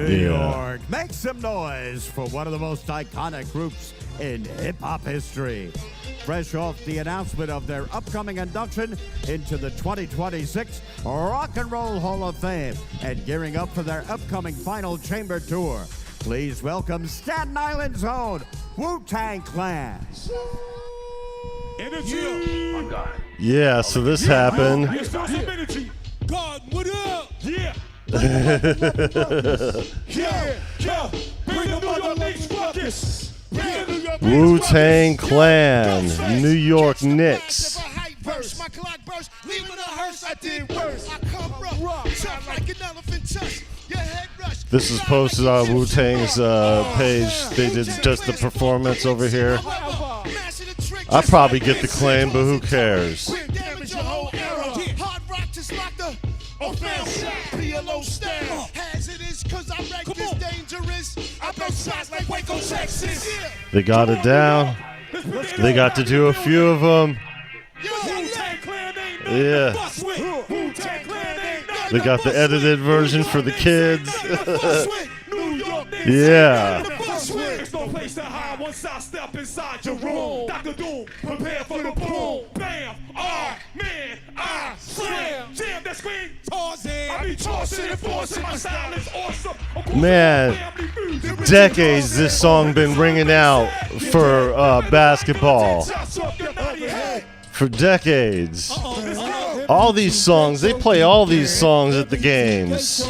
New York, make some noise for one of the most iconic groups in hip-hop history. Fresh off the announcement of their upcoming induction into the 2026 Rock and Roll Hall of Fame and gearing up for their upcoming final chamber tour, please welcome Staten Island's own Wu-Tang Clan. Yeah, so this happened. God, what up? Yeah. Wu-Tang Clan, New York Knicks. This is posted on Wu-Tang's page. They did just the performance over here. I probably get the claim, but who cares? They got it down. They got to do a few of them. Yeah. They got the edited version for the kids. Yeah. Place to hide once I step inside your room. Dr. Doom, prepare for the boom. Bam, man, I slam. Jam that screen, Tarzan. I be tossing and forcing, my style is awesome. Man, decades this song been ringing out for basketball. For decades. All these songs, they play all these songs at the games.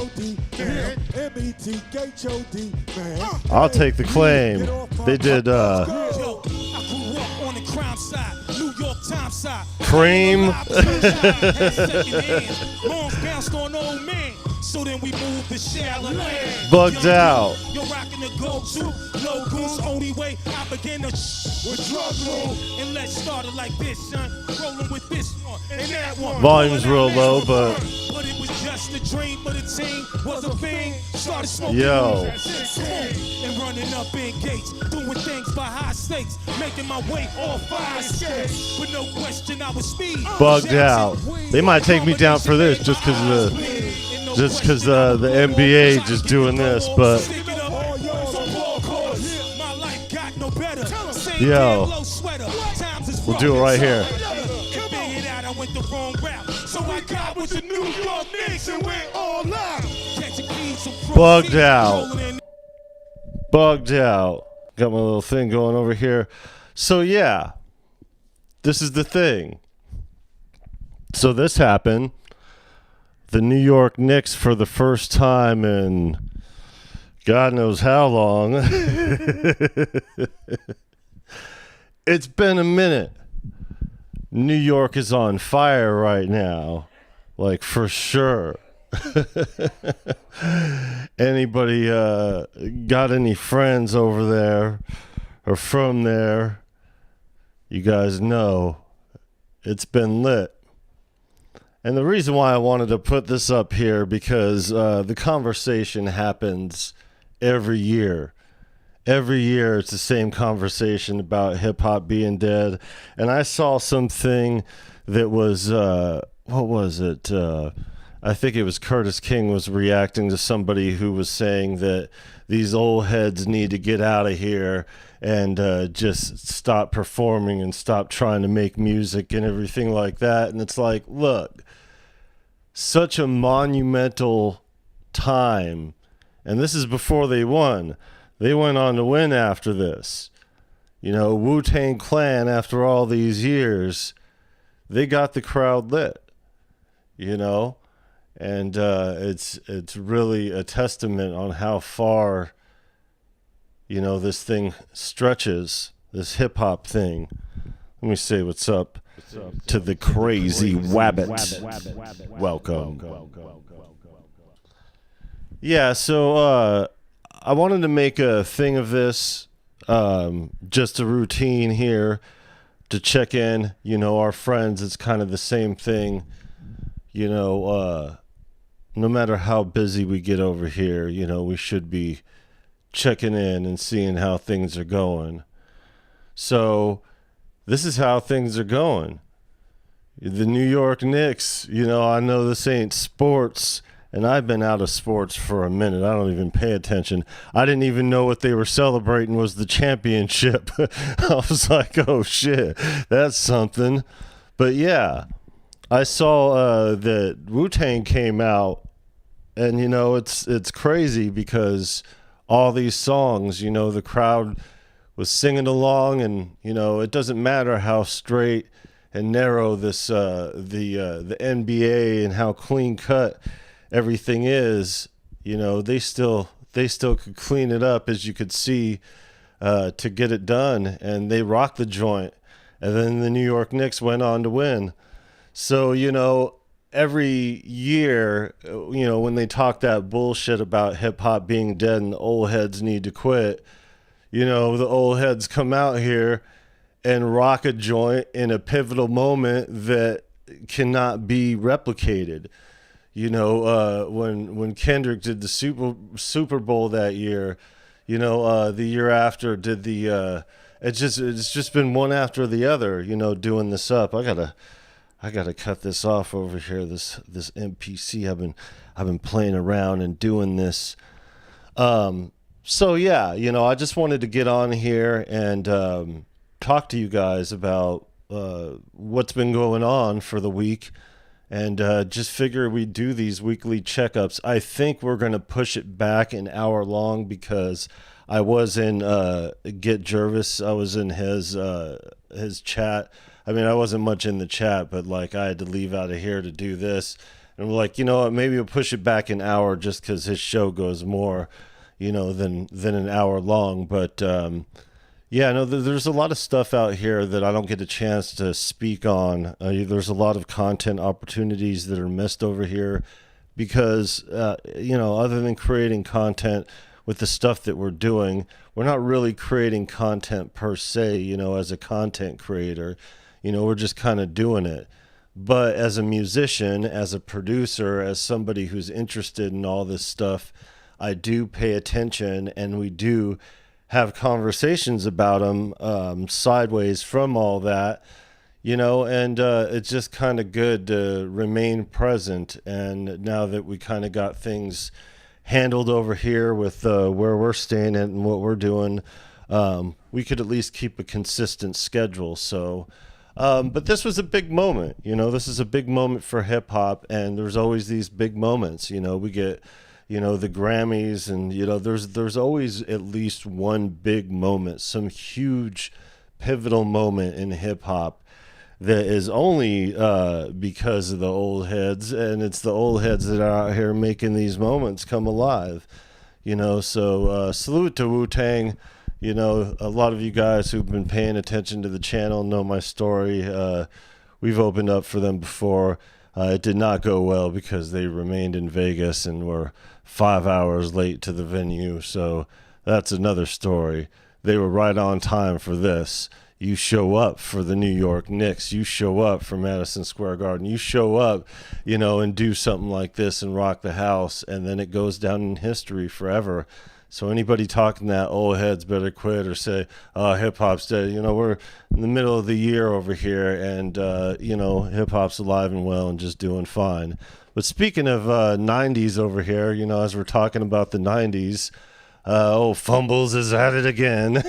I'll take the claim. They did Cream. So then we move the shallow land. Bugged out. You're rocking the go-to, low goose. Only way I begin to with drug roll. And let's start it like this, son. Rolling with this one and that one. Volume's real low, but it was just a dream, but the team was a thing. Started smoking and running up in gates, doing things by high stakes, making my way off fire escapes. With no question, I was speed. Bugged out. They might take me down for this just because of the NBA just doing this, but yo, we'll do it right here. Bugged out. Bugged out. Got my little thing going over here. So yeah, this is the thing. So this happened. The New York Knicks, for the first time in God knows how long. It's been a minute. New York is on fire right now. Like, for sure. Anybody got any friends over there or from there? You guys know it's been lit. And the reason why I wanted to put this up here, because the conversation happens every year. Every year it's the same conversation about hip-hop being dead. And I saw something that was, what was it? I think it was Curtis King was reacting to somebody who was saying that these old heads need to get out of here and just stop performing and stop trying to make music and everything like that. And it's like, look, such a monumental time. And this is before they won. They went on to win after this. You know, Wu-Tang Clan, after all these years, they got the crowd lit. You know? And it's really a testament on how far, you know, this thing stretches, this hip-hop thing. Let me say what's up to the Crazy Wabbit. Welcome. Yeah, so I wanted to make a thing of this, just a routine here to check in. You know, our friends, it's kind of the same thing. You know, no matter how busy we get over here, you know, we should be checking in and seeing how things are going. So this is how things are going. The New York Knicks, you know, I know this ain't sports and I've been out of sports for a minute. I don't even pay attention. I didn't even know what they were celebrating was the championship. I was like, oh shit, that's something. But yeah, I saw that Wu-Tang came out, and it's crazy because all these songs, the crowd was singing along, and it doesn't matter how straight and narrow this the NBA and how clean cut everything is, they still could clean it up, as you could see, to get it done, and they rocked the joint. And then the New York Knicks went on to win. So every year, when they talk that bullshit about hip hop being dead and the old heads need to quit, the old heads come out here and rock a joint in a pivotal moment that cannot be replicated. When Kendrick did the Super Bowl that year, the year after did the it's just been one after the other, doing this up. I gotta cut this off over here. This MPC. I've been playing around and doing this. So yeah, I just wanted to get on here and talk to you guys about what's been going on for the week, and just figure we do these weekly checkups. I think we're going to push it back an hour long because I was in Get Jervis. I was in his chat. I mean, I wasn't much in the chat, but I had to leave out of here to do this. And we're like, what, maybe we'll push it back an hour just because his show goes more, than an hour long. But yeah, no, there's a lot of stuff out here that I don't get a chance to speak on. There's a lot of content opportunities that are missed over here because, other than creating content with the stuff that we're doing, we're not really creating content per se, as a content creator. We're just kind of doing it. But as a musician, as a producer, as somebody who's interested in all this stuff, I do pay attention, and we do have conversations about them sideways from all that, and it's just kind of good to remain present. And now that we kind of got things handled over here with where we're staying at and what we're doing, we could at least keep a consistent schedule. So, but this was a big moment, this is a big moment for hip hop, and there's always these big moments, we get, the Grammys, and, there's always at least one big moment, some huge pivotal moment in hip hop that is only because of the old heads, and it's the old heads that are out here making these moments come alive, so salute to Wu-Tang. A lot of you guys who've been paying attention to the channel know my story. We've opened up for them before. It did not go well because they remained in Vegas and were 5 hours late to the venue. So that's another story. They were right on time for this. You show up for the New York Knicks. You show up for Madison Square Garden. You show up, and do something like this and rock the house. And then it goes down in history forever. So anybody talking that old heads better quit or say, hip hop's dead. We're in the middle of the year over here, and, hip hop's alive and well and just doing fine. But speaking of 90s over here, as we're talking about the 90s, Fumbles is at it again.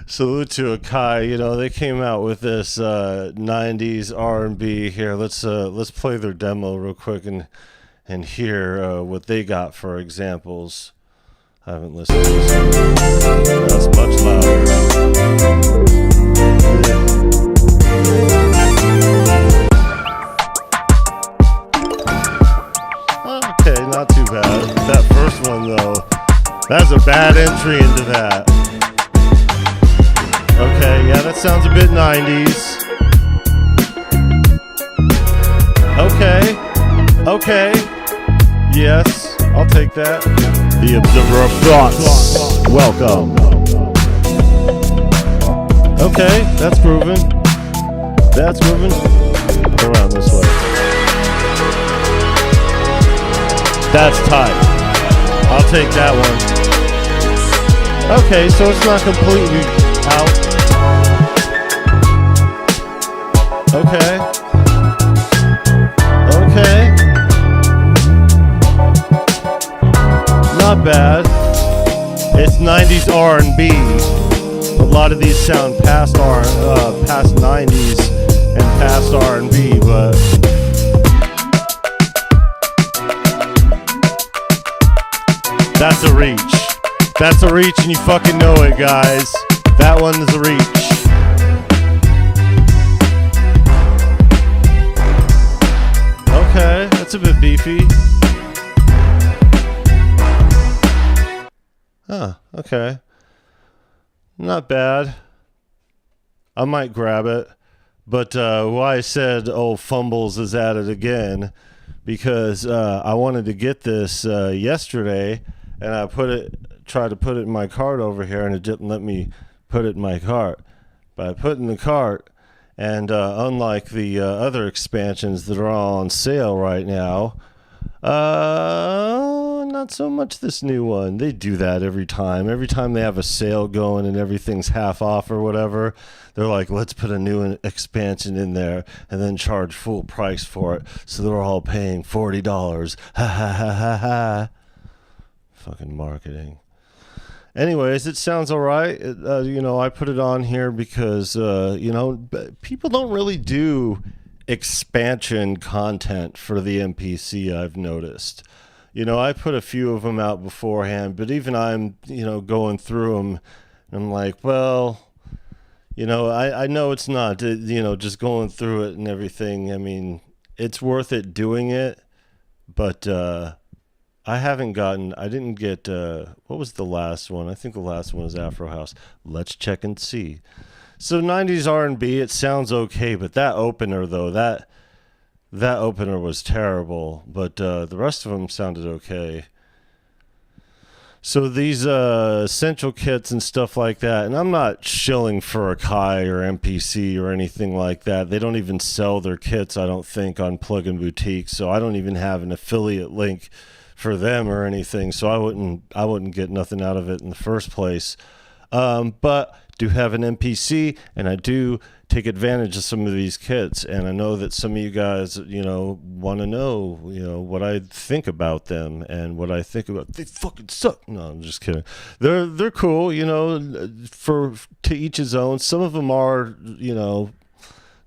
Salute to Akai. They came out with this 90s R&B here. Let's play their demo real quick and hear what they got for examples. I haven't listened to this. That's much louder. Okay, not too bad. That first one, though, that's a bad entry into that. Okay, yeah, that sounds a bit 90s. Okay. Yes, I'll take that. The Observer of Thoughts. Welcome. Okay, that's grooving. Around this way. That's tight. I'll take that one. Okay, so it's not completely out. Okay. not bad. It's 90s R&B. A lot of these sound past 90s and past R&B, but that's a reach. That's a reach, and you fucking know it, guys. That one is a reach. Okay, that's a bit beefy. Huh, okay. Not bad. I might grab it. But why I said, oh, Fumbles is at it again, because I wanted to get this yesterday, and I tried to put it in my cart over here, and it didn't let me put it in my cart. But I put it in the cart, and unlike the other expansions that are all on sale right now, not so much this new one. They do that every time. Every time they have a sale going and everything's half off or whatever, they're like, let's put a new expansion in there and then charge full price for it. So they're all paying $40. Ha ha ha ha ha. Fucking marketing. Anyways, it sounds all right. I put it on here because, people don't really do expansion content for the MPC, I've noticed. I put a few of them out beforehand, but even I'm, going through them, and I'm like, well, I know it's not, just going through it and everything. I mean, it's worth it doing it, but I didn't get, what was the last one? I think the last one was Afro House. Let's check and see. So 90s R&B, it sounds okay, but that opener, though, that opener was terrible, but the rest of them sounded okay. So these essential kits and stuff like that, and I'm not shilling for Akai or MPC or anything like that. They don't even sell their kits, I don't think, on Plugin Boutique, so I don't even have an affiliate link for them or anything, so I wouldn't get nothing out of it in the first place. But do have an MPC, and I do take advantage of some of these kits, and I know that some of you guys, want to know, what I think about them and what I think about. They fucking suck. No, I'm just kidding. They're cool, to each his own. Some of them are,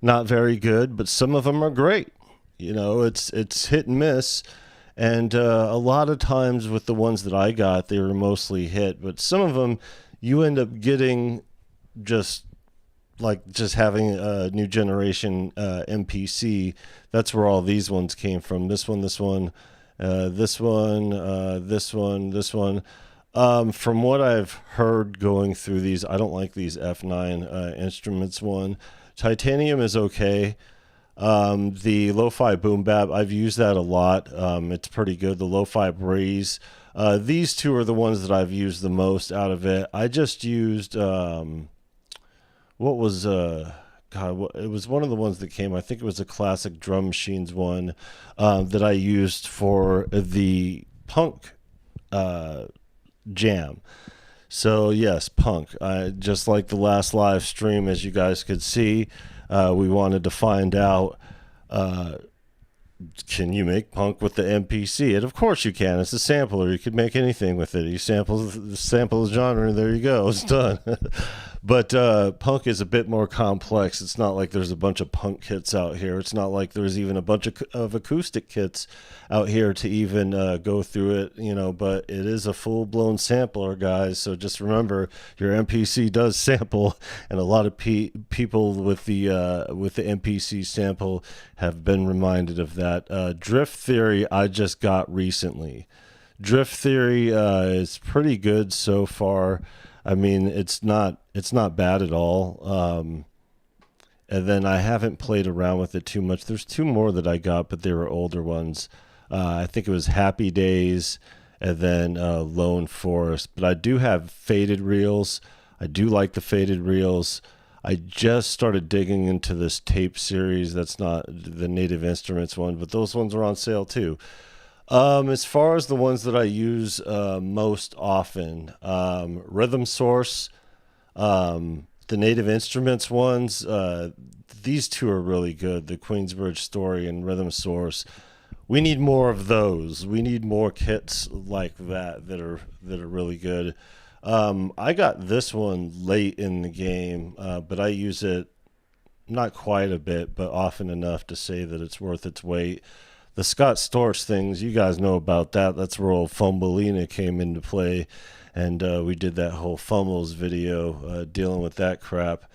not very good, but some of them are great. It's hit and miss. And a lot of times with the ones that I got, they were mostly hit, but some of them you end up getting just having a new generation MPC. That's where all these ones came from. This one, this one. From what I've heard going through these, I don't like these F9 Instruments one. Titanium is okay. The Lo-Fi Boom Bap, I've used that a lot. It's pretty good. The Lo-Fi Breeze. These two are the ones that I've used the most out of it. I just used, it was one of the ones that came, I think it was a Classic Drum Machines one, that I used for the Punk, jam. So yes, Punk. Just like the last live stream, as you guys could see, we wanted to find out, can you make Punk with the MPC? And of course you can. It's a sampler. You could make anything with it. You sample the genre, and there you go. It's done. But Punk is a bit more complex. It's not like there's a bunch of Punk kits out here. It's not like there's even a bunch of acoustic kits out here to even go through it, but it is a full-blown sampler, guys. So just remember, your MPC does sample, and a lot of people with the MPC sample have been reminded of that. Drift Theory I just got recently. Drift Theory is pretty good so far. I mean, it's not bad at all. And then I haven't played around with it too much. There's two more that I got, but they were older ones. I think it was Happy Days and then Lone Forest. But I do have faded reels. I do like the faded reels. I just started digging into this tape series. That's not the Native Instruments one, but those ones are on sale too. As far as the ones that I use most often, Rhythm Source, the Native Instruments ones, these two are really good. The Queensbridge Story and Rhythm Source. we need more of those. We need more kits like that are really good. I got this one late in the game, but I use it not quite a bit, but often enough to say that it's worth its weight. The Scott Storch things, you guys know about that. That's where old Fumbleina came into play, and we did that whole Fumbles video dealing with that crap.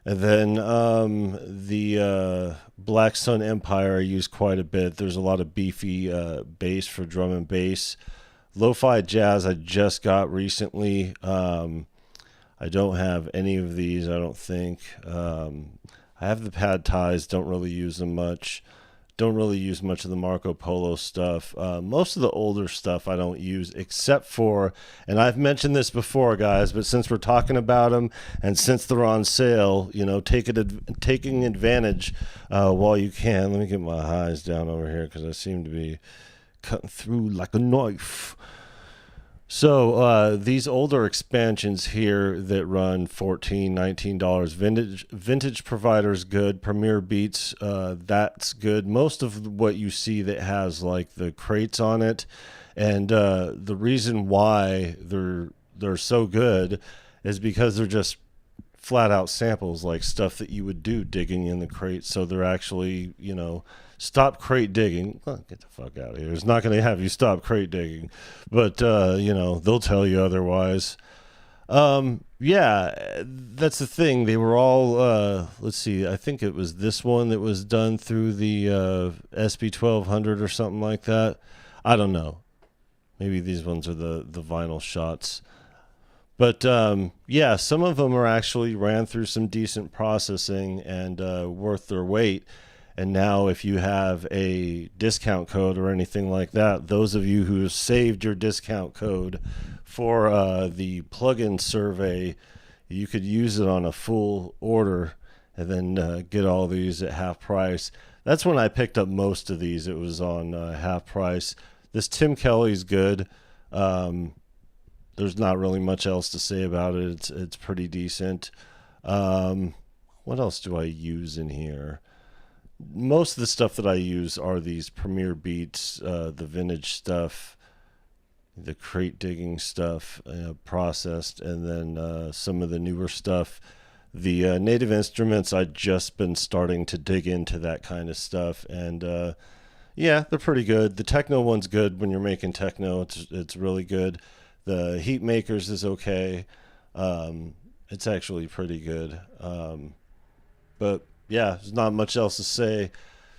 And then the Black Sun Empire I use quite a bit. There's a lot of beefy bass for drum and bass. Lo-fi jazz I just got recently. I don't have any of these, I don't think. I have the pad ties, don't really use them much. Don't really use much of the Marco Polo stuff. Most of the older stuff I don't use, except for, and I've mentioned this before, guys, but since we're talking about them and since they're on sale, you know, taking advantage while you can. Let me get my highs down over here because I seem to be cutting through like a knife. So these older expansions here that run $14, $19, vintage providers good, Premier Beats, that's good. Most of what you see that has like the crates on it, and the reason why they're so good is because they're just flat out samples, like stuff that you would do digging in the crate. So they're actually, you know, stop crate digging. Oh, get the fuck out of here. It's not going to have you stop crate digging, but you know, they'll tell you otherwise. Yeah, that's the thing. They were all let's see, I think it was this one that was done through the SP1200 or something like that. I don't know, maybe these ones are the vinyl shots. But yeah, some of them are actually ran through some decent processing and worth their weight. And now if you have a discount code or anything like that, those of you who have saved your discount code for the plugin survey, you could use it on a full order and then get all these at half price. That's when I picked up most of these. It was on half price. This Tim Kelly's good. There's not really much else to say about it. It's pretty decent. What else do I use in here? Most of the stuff that I use are these Premier Beats, the vintage stuff, the crate digging stuff, processed, and then some of the newer stuff. The Native Instruments, I've just been starting to dig into that kind of stuff, and yeah, they're pretty good. The techno one's good when you're making techno. It's really good. The Heat Makers is okay. It's actually pretty good. But yeah, there's not much else to say.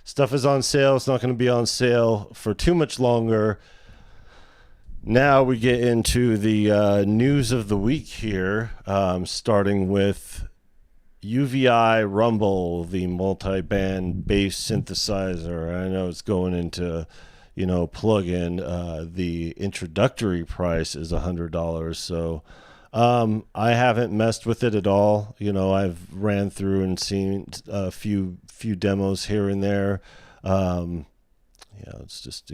Stuff is on sale. It's not going to be on sale for too much longer. Now we get into the news of the week here, starting with UVI Rumble, the multi-band bass synthesizer. I know it's going into, you know, plug-in. The introductory price is $100, so I haven't messed with it at all. You know, I've ran through and seen a few demos here and there. Yeah, let's just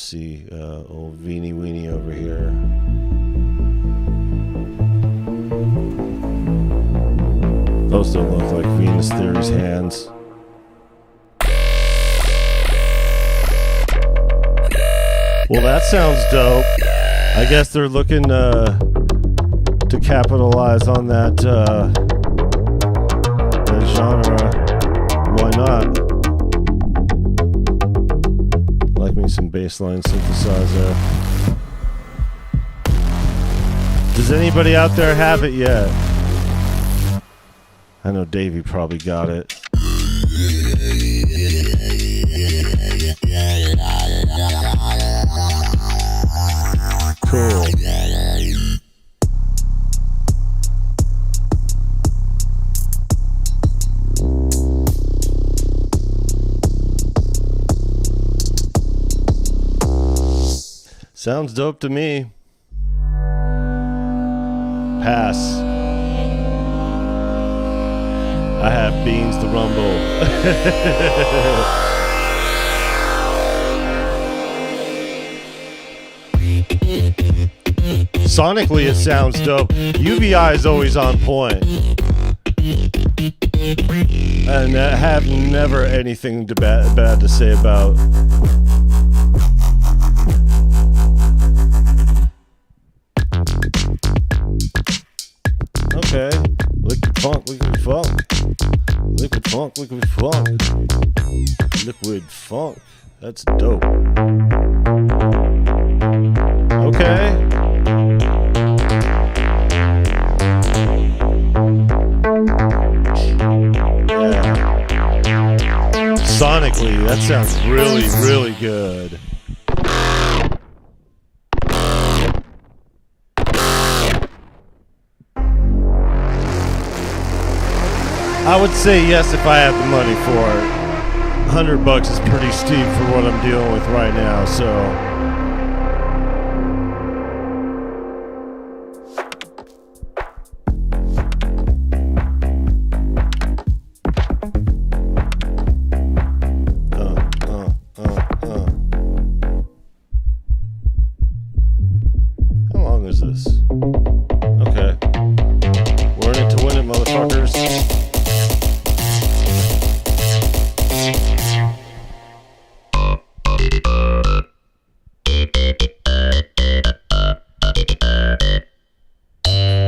see old Veenie Weenie over here. Those don't look like Venus Theory's hands. Well, that sounds dope. I guess they're looking to capitalize on that genre. Why not? Like me some bassline synthesizer. Does anybody out there have it yet? I know Davey probably got it. Cool. Sounds dope to me. Pass. I have beans to rumble. Sonically, it sounds dope. UVI is always on point. And I have never anything bad to say about. Okay, liquid funk, liquid funk, liquid funk, liquid funk, liquid funk. That's dope. Okay. Sonically, that sounds really, really good. I would say yes if I had the money for it. $100 is pretty steep for what I'm dealing with right now, so.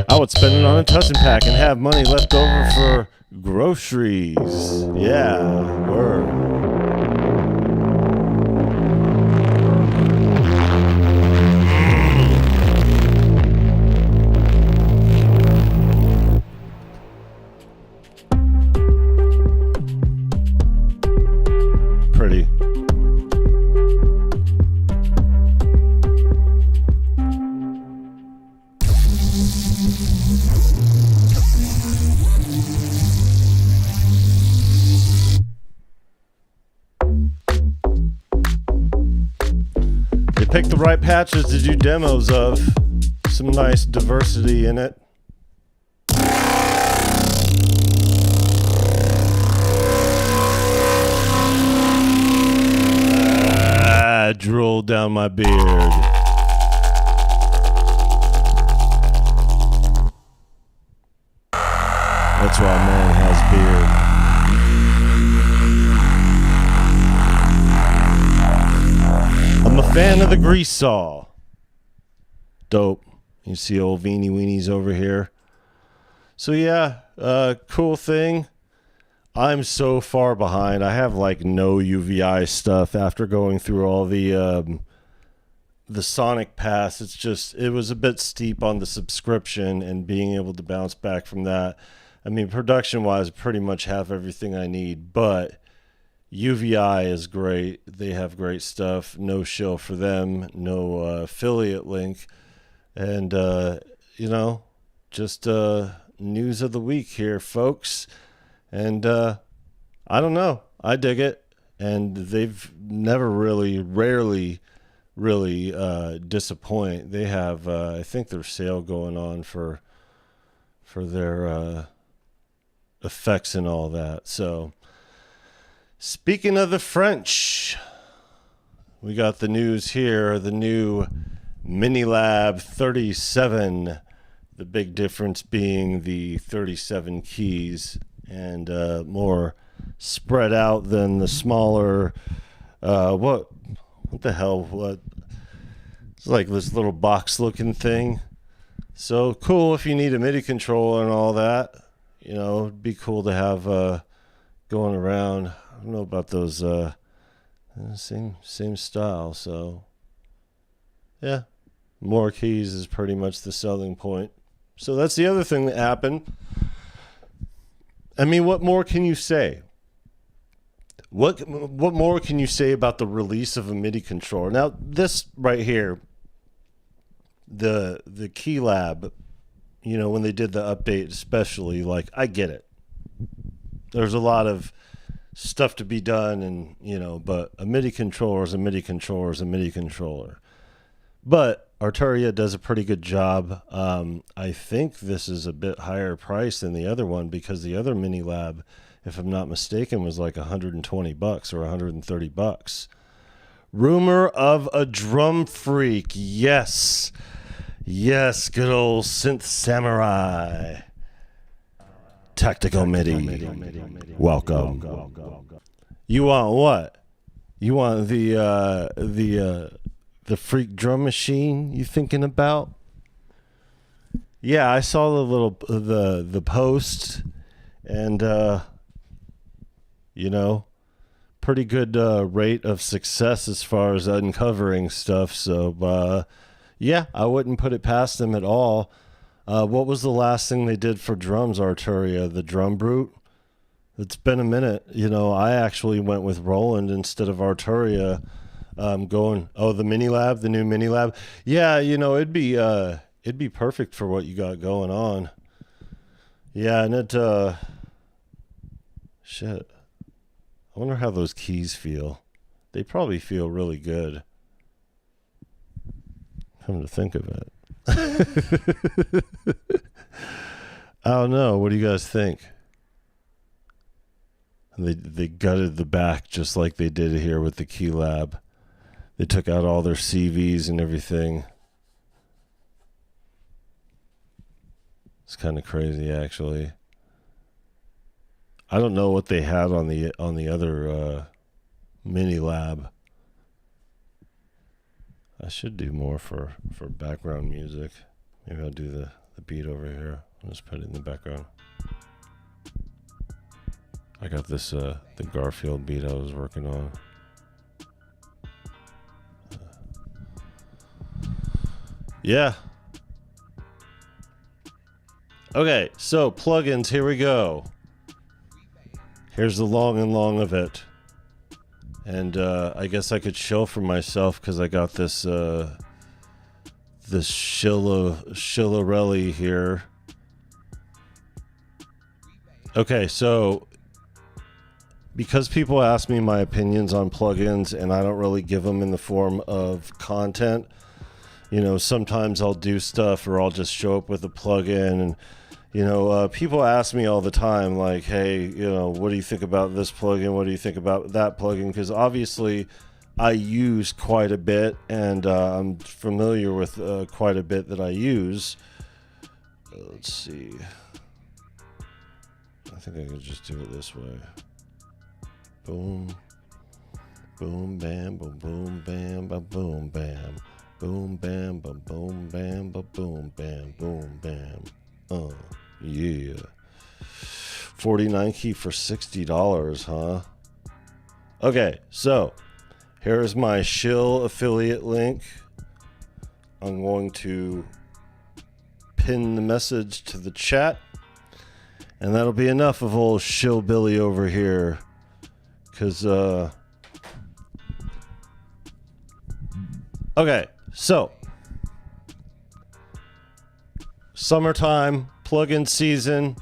I would spend it on a Tussin pack and have money left over for groceries. Yeah, word. Pretty. Pick the right patches to do demos of. Some nice diversity in it. Drool down my beard. That's why a man has beard. I'm a fan of the grease saw. Dope. You see old Veenie Weenies over here. So yeah, cool thing. I'm so far behind. I have like no UVI stuff after going through all the Sonic Pass. It was a bit steep on the subscription and being able to bounce back from that. I mean, production wise, I pretty much have everything I need, but UVI is great. They have great stuff. No shill for them. No affiliate link. And, just news of the week here, folks. And I don't know. I dig it. And they've never rarely disappoint. They have, I think, their sale going on for their effects and all that. So, speaking of the French, we got the news here. The new Minilab 37. The big difference being the 37 keys and more spread out than the smaller. What the hell? What? It's like this little box-looking thing. So cool if you need a MIDI controller and all that. It'd be cool to have going around. I don't know about those same style. So yeah, more keys is pretty much the selling point. So that's the other thing that happened. I mean, what more can you say? What more can you say about the release of a MIDI controller? Now, this right here, the Key Lab, when they did the update, especially, like, I get it. There's a lot of stuff to be done, and but a MIDI controller is a MIDI controller is a MIDI controller. But Arturia does a pretty good job. I think this is a bit higher price than the other one because the other Mini Lab, if I'm not mistaken, was like $120 or $130. Rumor of a drum freak. Yes, good old Synth Samurai. Tactical MIDI. Welcome. You want what? You want the freak drum machine you thinking about? Yeah, I saw the post, and pretty good rate of success as far as uncovering stuff. So yeah, I wouldn't put it past them at all. What was the last thing they did for drums, Arturia? The Drum Brute? It's been a minute. I actually went with Roland instead of Arturia. The Mini Lab, the new Mini Lab. Yeah, it'd be perfect for what you got going on. Yeah, and shit. I wonder how those keys feel. They probably feel really good. Come to think of it. I don't know. What do you guys think? They gutted the back just like they did here with the Key Lab. They took out all their CVs and everything. It's kind of crazy, actually. I don't know what they had on the other Mini Lab. I should do more for background music. Maybe I'll do the beat over here. I'll just put it in the background. I got this the Garfield beat I was working on. Yeah. Okay, so plugins, here we go. Here's the long and long of it. And I guess I could show for myself because I got this this Shillarelli here. Okay, so because people ask me my opinions on plugins and I don't really give them in the form of content, sometimes I'll do stuff or I'll just show up with a plugin and people ask me all the time, like, hey, what do you think about this plugin? What do you think about that plugin? Because obviously I use quite a bit and I'm familiar with quite a bit that I use. Let's see. I think I could just do it this way. Boom. Boom, bam, boom, boom, bam, ba, boom, bam. Boom, bam, ba, boom, bam, ba, boom, bam, boom, bam. Yeah. 49 key for $60, huh? Okay, so here's my Shill affiliate link. I'm going to pin the message to the chat, and that'll be enough of old Shillbilly over here. Because, okay, so summertime, plugin season.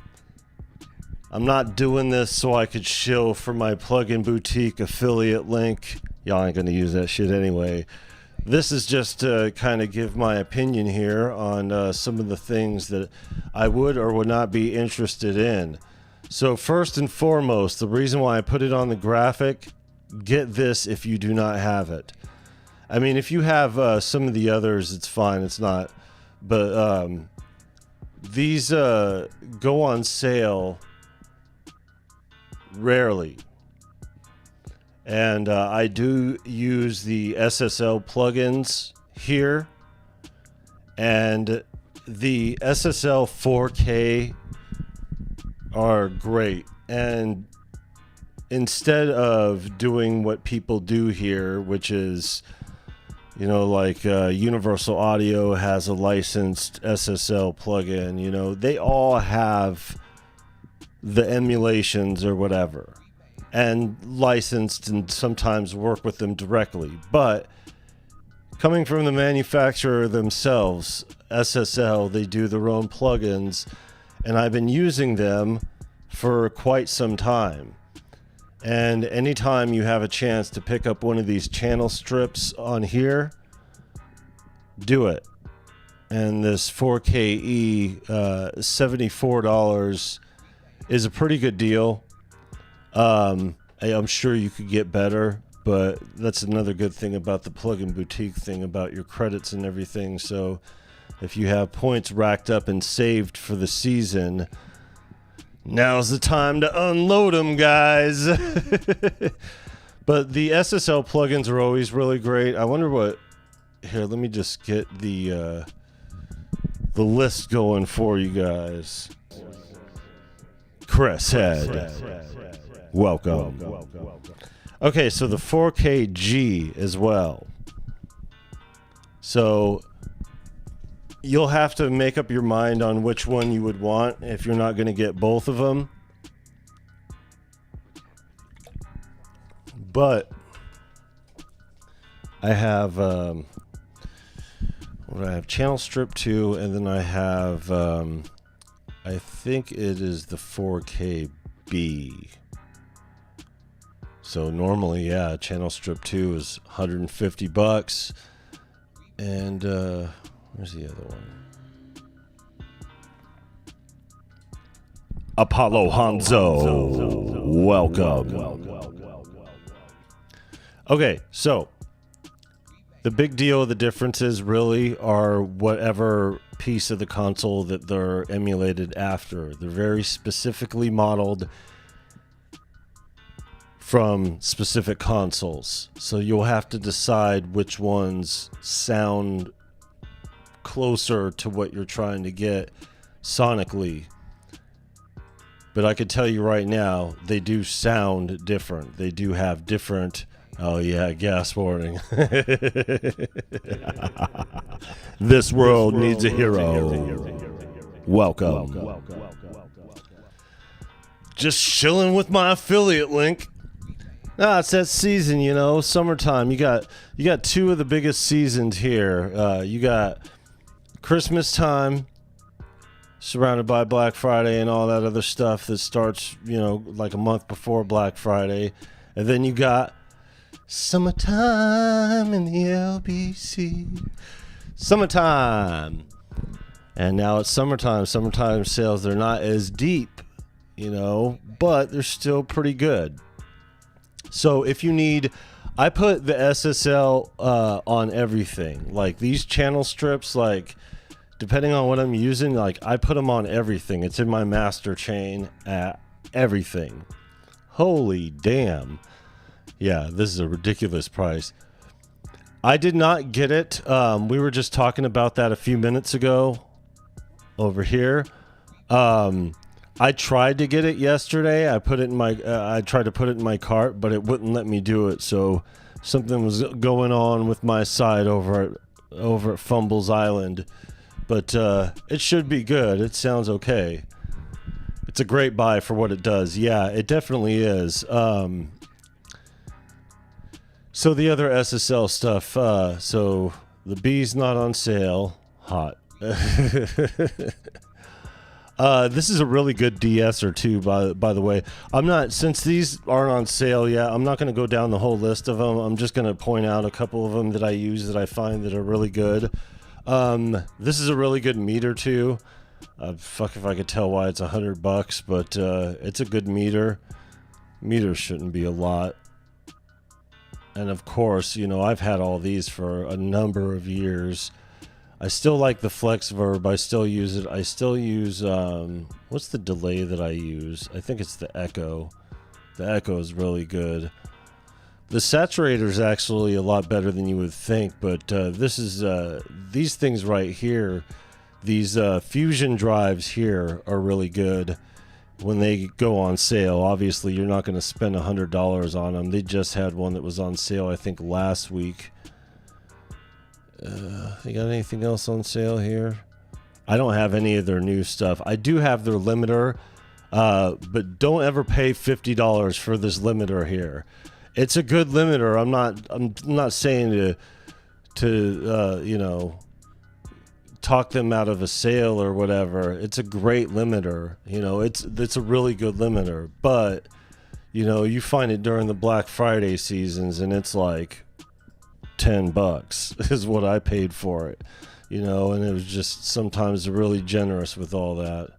I'm not doing this so I could shill for my plugin boutique affiliate link. Y'all ain't gonna use that shit anyway. This is just to kind of give my opinion here on some of the things that I would or would not be interested in. So first and foremost, the reason why I put it on the graphic, get this if you do not have it. I mean, if you have some of the others, it's fine. It's not. But these go on sale rarely. And I do use the SSL plugins here. And the SSL 4K are great. And instead of doing what people do here, which is, like Universal Audio has a licensed SSL plugin, they all have the emulations or whatever and licensed and sometimes work with them directly. But coming from the manufacturer themselves, SSL, they do their own plugins, and I've been using them for quite some time. And anytime you have a chance to pick up one of these channel strips on here, do it. And this 4KE, $74 is a pretty good deal. I'm sure you could get better, but that's another good thing about the plugin boutique thing, about your credits and everything. So if you have points racked up and saved for the season, Now's the time to unload them, guys. But the SSL plugins are always really great. I wonder what... Here, let me just get the list going for you guys. Chris Head. Welcome. Okay, so the 4KG as well. So you'll have to make up your mind on which one you would want if you're not going to get both of them. But I have what I have channel strip 2, and then I have I think it is the 4KB. So normally, yeah, channel strip 2 is $150, and where's the other one? Apollo Hanzo. Welcome. Okay, so the big deal, the differences really are whatever piece of the console that they're emulated after. They're very specifically modeled from specific consoles. So you'll have to decide which ones sound closer to what you're trying to get sonically. But I could tell you right now, they do sound different. They do have different... Oh yeah, gas warning. This world needs a hero. Welcome. Just chilling with my affiliate link. It's that season, you know, summertime. You got two of the biggest seasons here. You got Christmas time, surrounded by Black Friday and all that other stuff that starts, you know, like a month before Black Friday. And then you got summertime in the LBC. Summertime. And now it's summertime. Summertime sales, they're not as deep, you know, but they're still pretty good. So if you need, I put the SSL on everything. Like these channel strips, like depending on what I'm using, like I put them on everything. It's in my master chain at everything. Holy damn. Yeah, this is a ridiculous price. I did not get it. We were just talking about that a few minutes ago over here. I tried to get it yesterday. I put it in my I tried to put it in my cart, but it wouldn't let me do it. So something was going on with my side over at Fumbles Island. But it should be good. It sounds okay. It's a great buy for what it does. Yeah, it definitely is. So the other SSL stuff, so the B's not on sale. Hot. This is a really good de-esser too, by the way. I'm not, since these aren't on sale yet, I'm not going to go down the whole list of them. I'm just going to point out a couple of them that I use that I find that are really good. This is a really good meter too. Fuck if I could tell why it's $100, but it's a good meter. Meters shouldn't be a lot. And of course, you know, I've had all these for a number of years. I still like the Flex Verb. I still use it. I still use, what's the delay that I use? I think it's the Echo. The Echo is really good. The saturator is actually a lot better than you would think, but this is, these things right here, these fusion drives here are really good. When they go on sale, obviously you're not going to spend $100 on them. They just had one that was on sale, I think, last week. They got anything else on sale here? I don't have any of their new stuff. I do have their limiter, but don't ever pay $50 for this limiter here. It's a good limiter. I'm not saying to you know, talk them out of a sale or whatever. It's a great limiter. You know, it's a really good limiter. But you know, you find it during the Black Friday seasons, and it's like $10 is what I paid for it. You know, and it was just sometimes really generous with all that.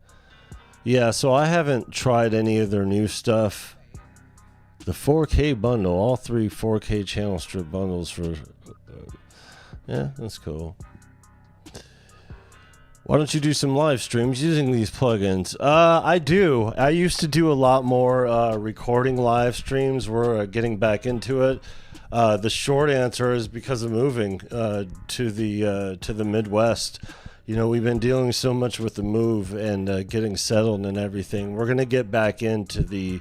Yeah, so I haven't tried any of their new stuff. The 4K bundle, all 3 4K channel strip bundles for yeah, that's cool. Why don't you do some live streams using these plugins? I do. I used to do a lot more recording live streams. We're getting back into it. The short answer is because of moving to the Midwest. You know, we've been dealing so much with the move and getting settled and everything. We're going to get back into the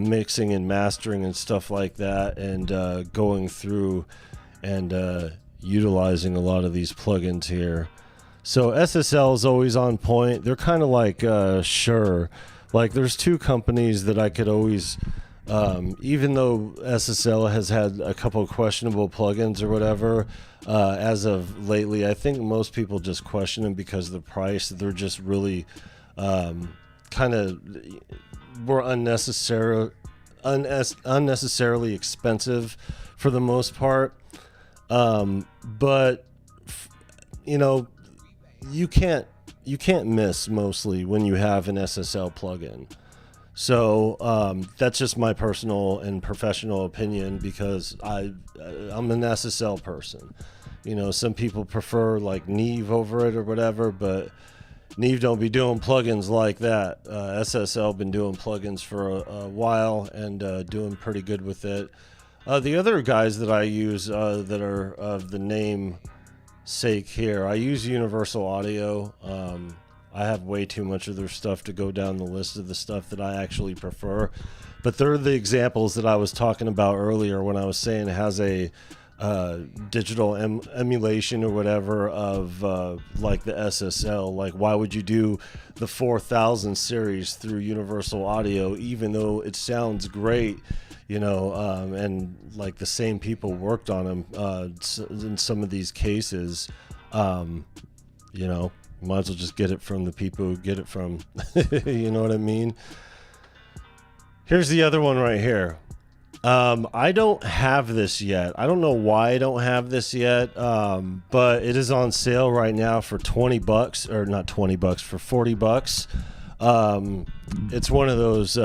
mixing and mastering and stuff like that, and going through and utilizing a lot of these plugins here. So SSL is always on point. They're kind of like Shure. Like there's two companies that I could always, even though SSL has had a couple of questionable plugins or whatever, as of lately, I think most people just question them because of the price. They're just really kind of were unnecessarily expensive for the most part. But you know, you can't miss mostly when you have an SSL plugin. So that's just my personal and professional opinion, because I'm an SSL person. You know, some people prefer like Neve over it or whatever, but Neve don't be doing plugins like that. SSL been doing plugins for a while and doing pretty good with it. The other guys that I use that are of the name sake here, I use Universal Audio. I have way too much of their stuff to go down the list of the stuff that I actually prefer, but they're the examples that I was talking about earlier when I was saying it has a digital emulation or whatever of like the SSL. Like, why would you do the 4000 series through Universal Audio, even though it sounds great? You know, and like the same people worked on them in some of these cases. You know, might as well just get it from the people who get it from. You know what I mean? Here's the other one right here. I don't have this yet. I don't know why I don't have this yet, but it is on sale right now for $20, or not $20, for $40. It's one of those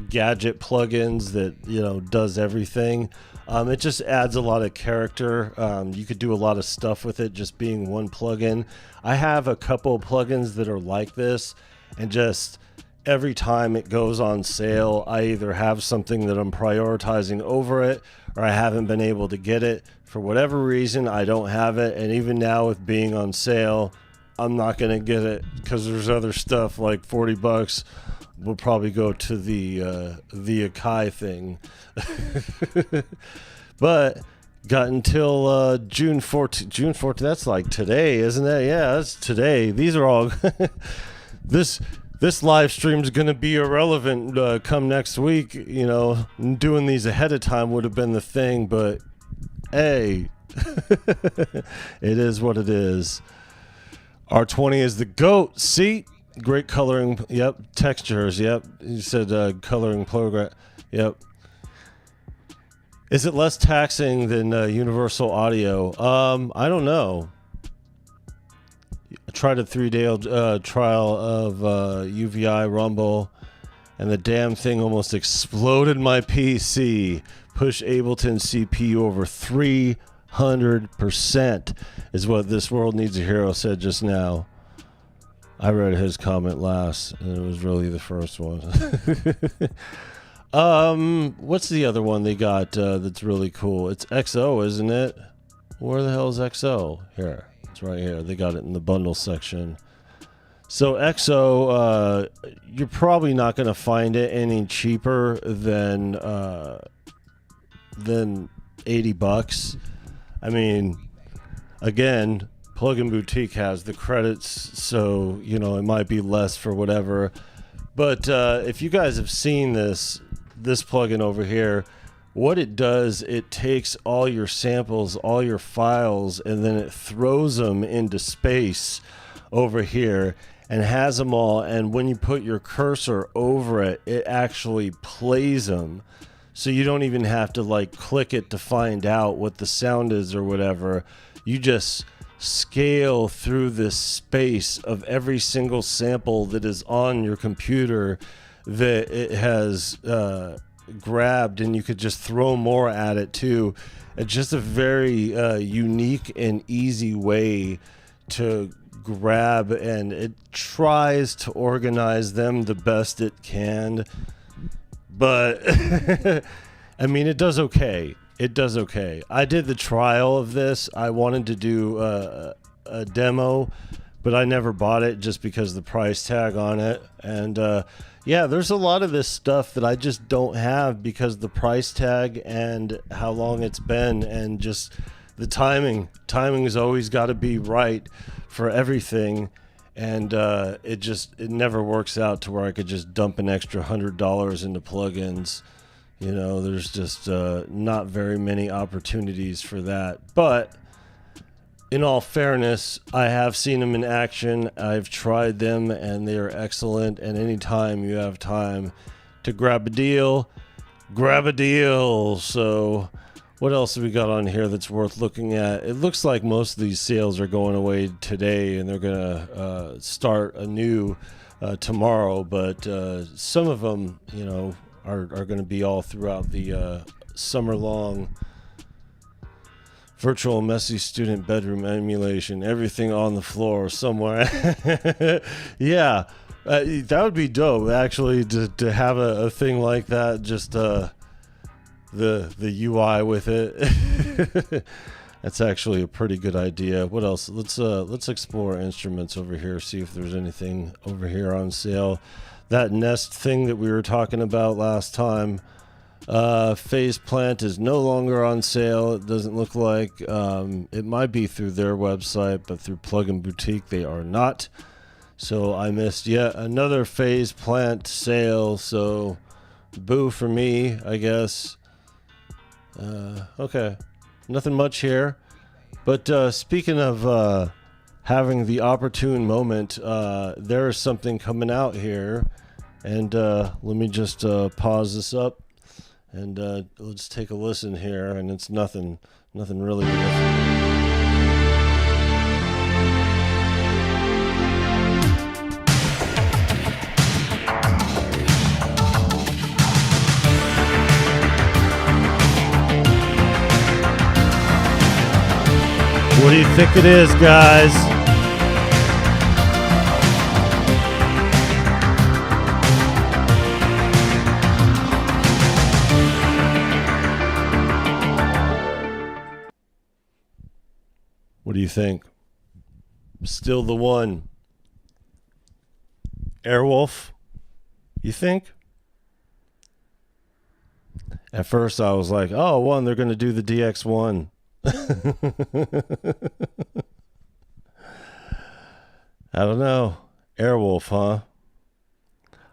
gadget plugins that, you know, does everything. It just adds a lot of character. You could do a lot of stuff with it just being one plugin. I have a couple of plugins that are like this, and just every time it goes on sale, I either have something that I'm prioritizing over it, or I haven't been able to get it. For whatever reason, I don't have it. And even now with being on sale, I'm not going to get it because there's other stuff like $40. We'll probably go to the Akai thing. But got until June 14th. June 14th, that's like today, isn't it? Yeah, that's today. These are all... This live stream is going to be irrelevant come next week. You know, doing these ahead of time would have been the thing, but hey, it is what it is. R20 is the GOAT. See? Great coloring. Yep. Textures. Yep. You said coloring program. Yep. Is it less taxing than Universal Audio? I don't know. I tried a 3-day trial of UVI Rumble, and the damn thing almost exploded my PC. Push Ableton CPU over 300% is what This World Needs a Hero said just now. I read his comment last, and it was really the first one. What's the other one they got that's really cool? It's XO, isn't it? Where the hell is XO? Here. It's right here. They got it in the bundle section. So XO, you're probably not going to find it any cheaper than $80. I mean, again, Plugin Boutique has the credits, so you know it might be less for whatever. But if you guys have seen this plugin over here, what it does, it takes all your samples, all your files, and then it throws them into space over here and has them all. And when you put your cursor over it, it actually plays them. So you don't even have to like click it to find out what the sound is or whatever. You just scale through this space of every single sample that is on your computer that it has grabbed, and you could just throw more at it too. It's just a very unique and easy way to grab, and it tries to organize them the best it can. But, I mean, it does okay. It does okay. I did the trial of this. I wanted to do a demo, but I never bought it just because of the price tag on it. And yeah, there's a lot of this stuff that I just don't have because of the price tag and how long it's been, and just the timing. Timing has always got to be right for everything. And it never works out to where I could just dump an extra $100 into plugins. You know, there's just not very many opportunities for that. But in all fairness, I have seen them in action. I've tried them, and they are excellent. And anytime you have time to grab a deal, grab a deal. So what else have we got on here that's worth looking at? It looks like most of these sales are going away today, and they're going to start anew tomorrow. But some of them, you know, are going to be all throughout the summer-long virtual messy student bedroom emulation. Everything on the floor somewhere. Yeah, that would be dope, actually, to have a thing like that. Just the UI with it. That's actually a pretty good idea. What else? Let's explore instruments over here, see if there's anything over here on sale. That Nest thing that we were talking about last time, Phase Plant, is no longer on sale. It doesn't look like. It might be through their website, but through Plugin Boutique they are not. So I missed yet another Phase Plant sale. So boo for me, I guess. Okay, nothing much here. But speaking of having the opportune moment, there is something coming out here. And let me just pause this up, and let's take a listen here. And it's nothing really to listen. What do you think it is, guys? What do you think? Still the one. Airwolf? You think? At first I was like, oh, one, they're going to do the DX1. I don't know. Airwolf, huh?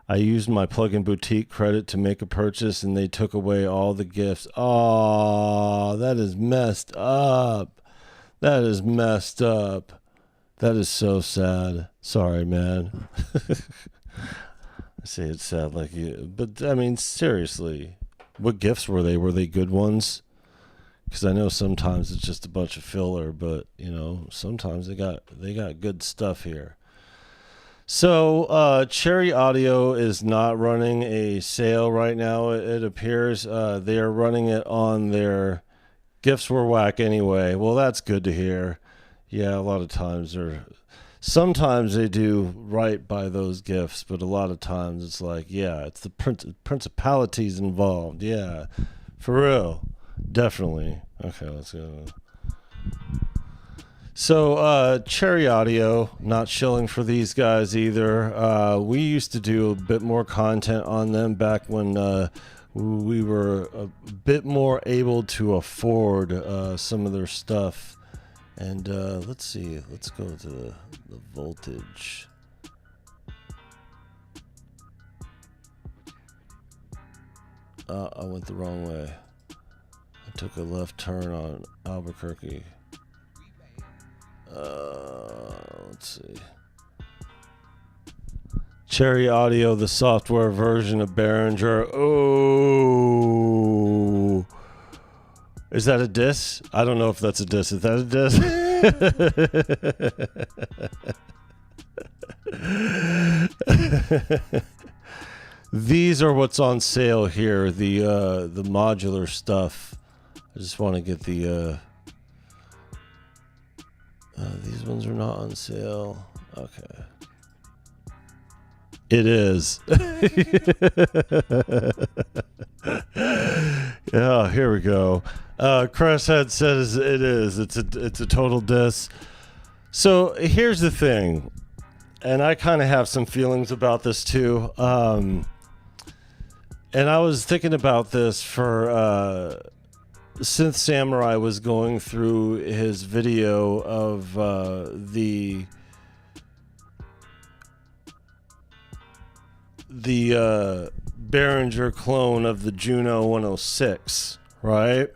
I used my Plugin Boutique credit to make a purchase, and they took away all the gifts. Oh, that is messed up. That is messed up. That is so sad. Sorry, man. I say it's sad like you, but I mean, seriously, what gifts were they? Were they good ones? Because I know sometimes it's just a bunch of filler, but you know, sometimes they got good stuff here. So Cherry Audio is not running a sale right now. It appears they are running it on their gifts were whack anyway. Well, that's good to hear. Yeah, a lot of times sometimes they do right by those gifts, but a lot of times it's like, yeah, it's the principalities involved. Yeah, for real. Definitely. Okay, let's go. So, Cherry Audio, not shilling for these guys either. We used to do a bit more content on them back when we were a bit more able to afford some of their stuff. And let's see, let's go to the voltage. I went the wrong way. I took a left turn on Albuquerque. Let's see. Cherry Audio, the software version of Behringer. Oh, is that a diss? I don't know if that's a diss. Is that a diss? These are what's on sale here. The modular stuff. I just want to get the These ones are not on sale. Okay. It is. Yeah, here we go. Crashhead says it is. It's a total diss. So here's the thing, and I kind of have some feelings about this too. And I was thinking about this for Synth Samurai was going through his video of the Behringer clone of the Juno 106, right?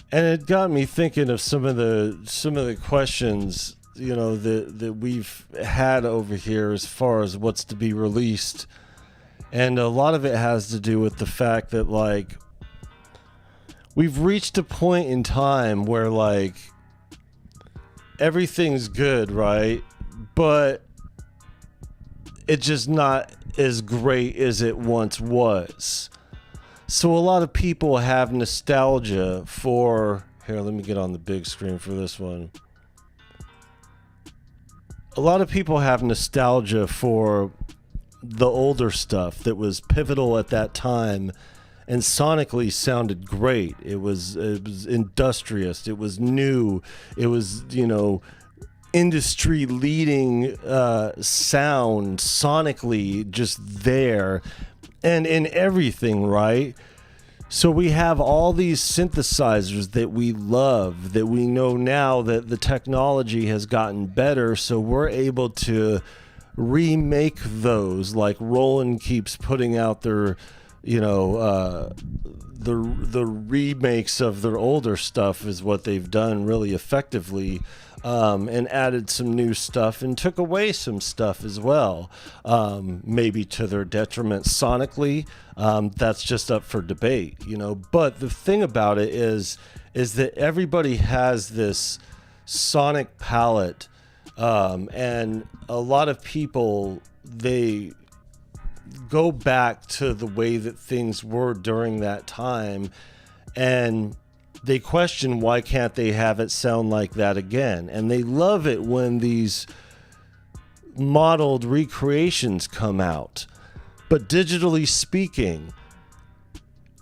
And it got me thinking of some of the questions, you know, that we've had over here as far as what's to be released. And a lot of it has to do with the fact that, like, we've reached a point in time where, like, everything's good, right? But it's just not as great as it once was. So a lot of people have nostalgia for... Here, let me get on the big screen for this one. A lot of people have nostalgia for the older stuff that was pivotal at that time and sonically sounded great. It was industrious. It was new. It was, you know, industry leading sound sonically, just there and in everything, right? So we have all these synthesizers that we love, that we know now that the technology has gotten better, so we're able to remake those, like Roland keeps putting out their, you know, the remakes of their older stuff is what they've done really effectively, and added some new stuff and took away some stuff as well, maybe to their detriment sonically. That's just up for debate, you know. But the thing about it is that everybody has this sonic palette, and a lot of people, they go back to the way that things were during that time, and they question why can't they have it sound like that again. And they love it when these modeled recreations come out. But digitally speaking,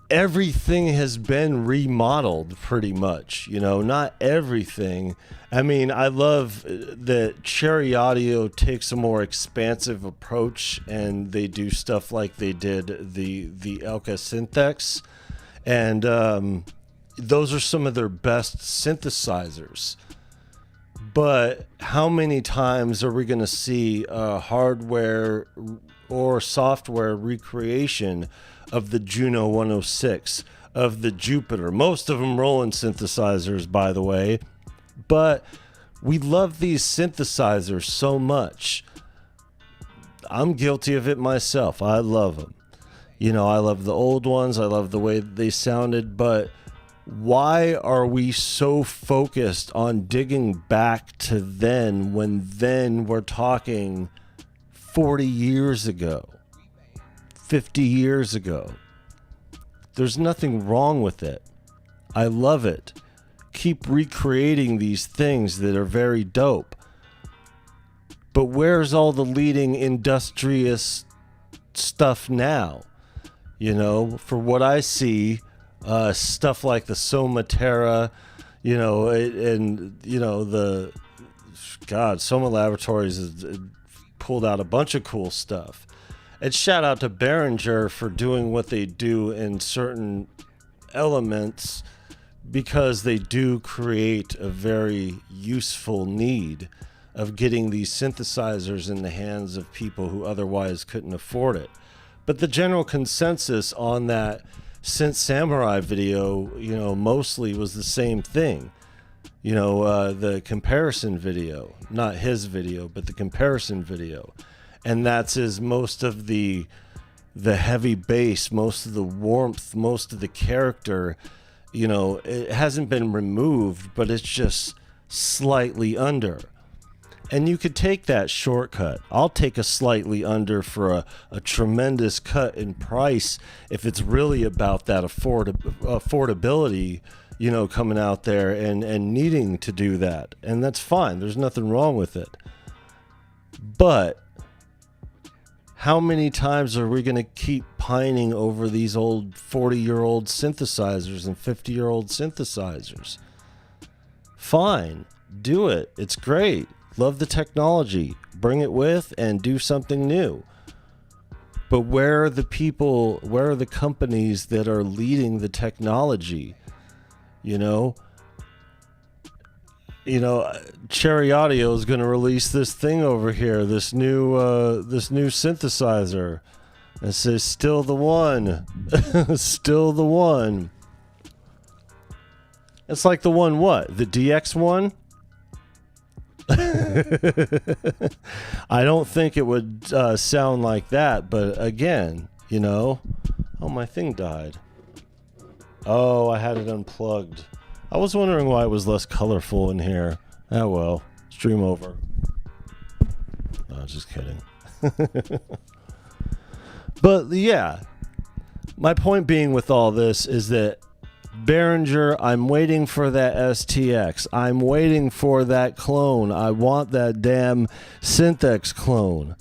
everything has been remodeled pretty much, you know, not everything. I mean, I love that Cherry Audio takes a more expansive approach and they do stuff like they did the Elka Synthex, and those are some of their best synthesizers. But how many times are we going to see a hardware or software recreation of the Juno 106, of the Jupiter? Most of them Roland synthesizers, by the way. But we love these synthesizers so much. I'm guilty of it myself. I love them. You know, I love the old ones. I love the way they sounded. But why are we so focused on digging back to then, when then we're talking 40 years ago, 50 years ago? There's nothing wrong with it. I love it. Keep recreating these things that are very dope. But where's all the leading industrious stuff now? You know, for what I see, stuff like the Soma Terra, you know, and, you know, Soma Laboratories has pulled out a bunch of cool stuff. And shout out to Behringer for doing what they do in certain elements, because they do create a very useful need of getting these synthesizers in the hands of people who otherwise couldn't afford it. But the general consensus on that Synth Samurai video, you know, mostly was the same thing. You know, the comparison video, not his video, but the comparison video. And that's most of the heavy bass, most of the warmth, most of the character, you know, it hasn't been removed, but it's just slightly under. And you could take that shortcut. I'll take a slightly under for a tremendous cut in price if it's really about that affordability, you know, coming out there and needing to do that. And that's fine. There's nothing wrong with it. But how many times are we going to keep pining over these old 40-year-old synthesizers and 50-year-old synthesizers? Fine. Do it. It's great. Love the technology. Bring it with and do something new. But where are the people, where are the companies that are leading the technology? You know, Cherry Audio is going to release this thing over here, this new synthesizer. It says "Still the One," still the one. It's like the one what? The DX one? I don't think it would sound like that, but again, you know, oh, my thing died. Oh, I had it unplugged. I was wondering why it was less colorful in here. Oh well, stream over. Oh, just kidding. But yeah, my point being with all this is that Behringer, I'm waiting for that STX. I'm waiting for that clone. I want that damn Synthex clone.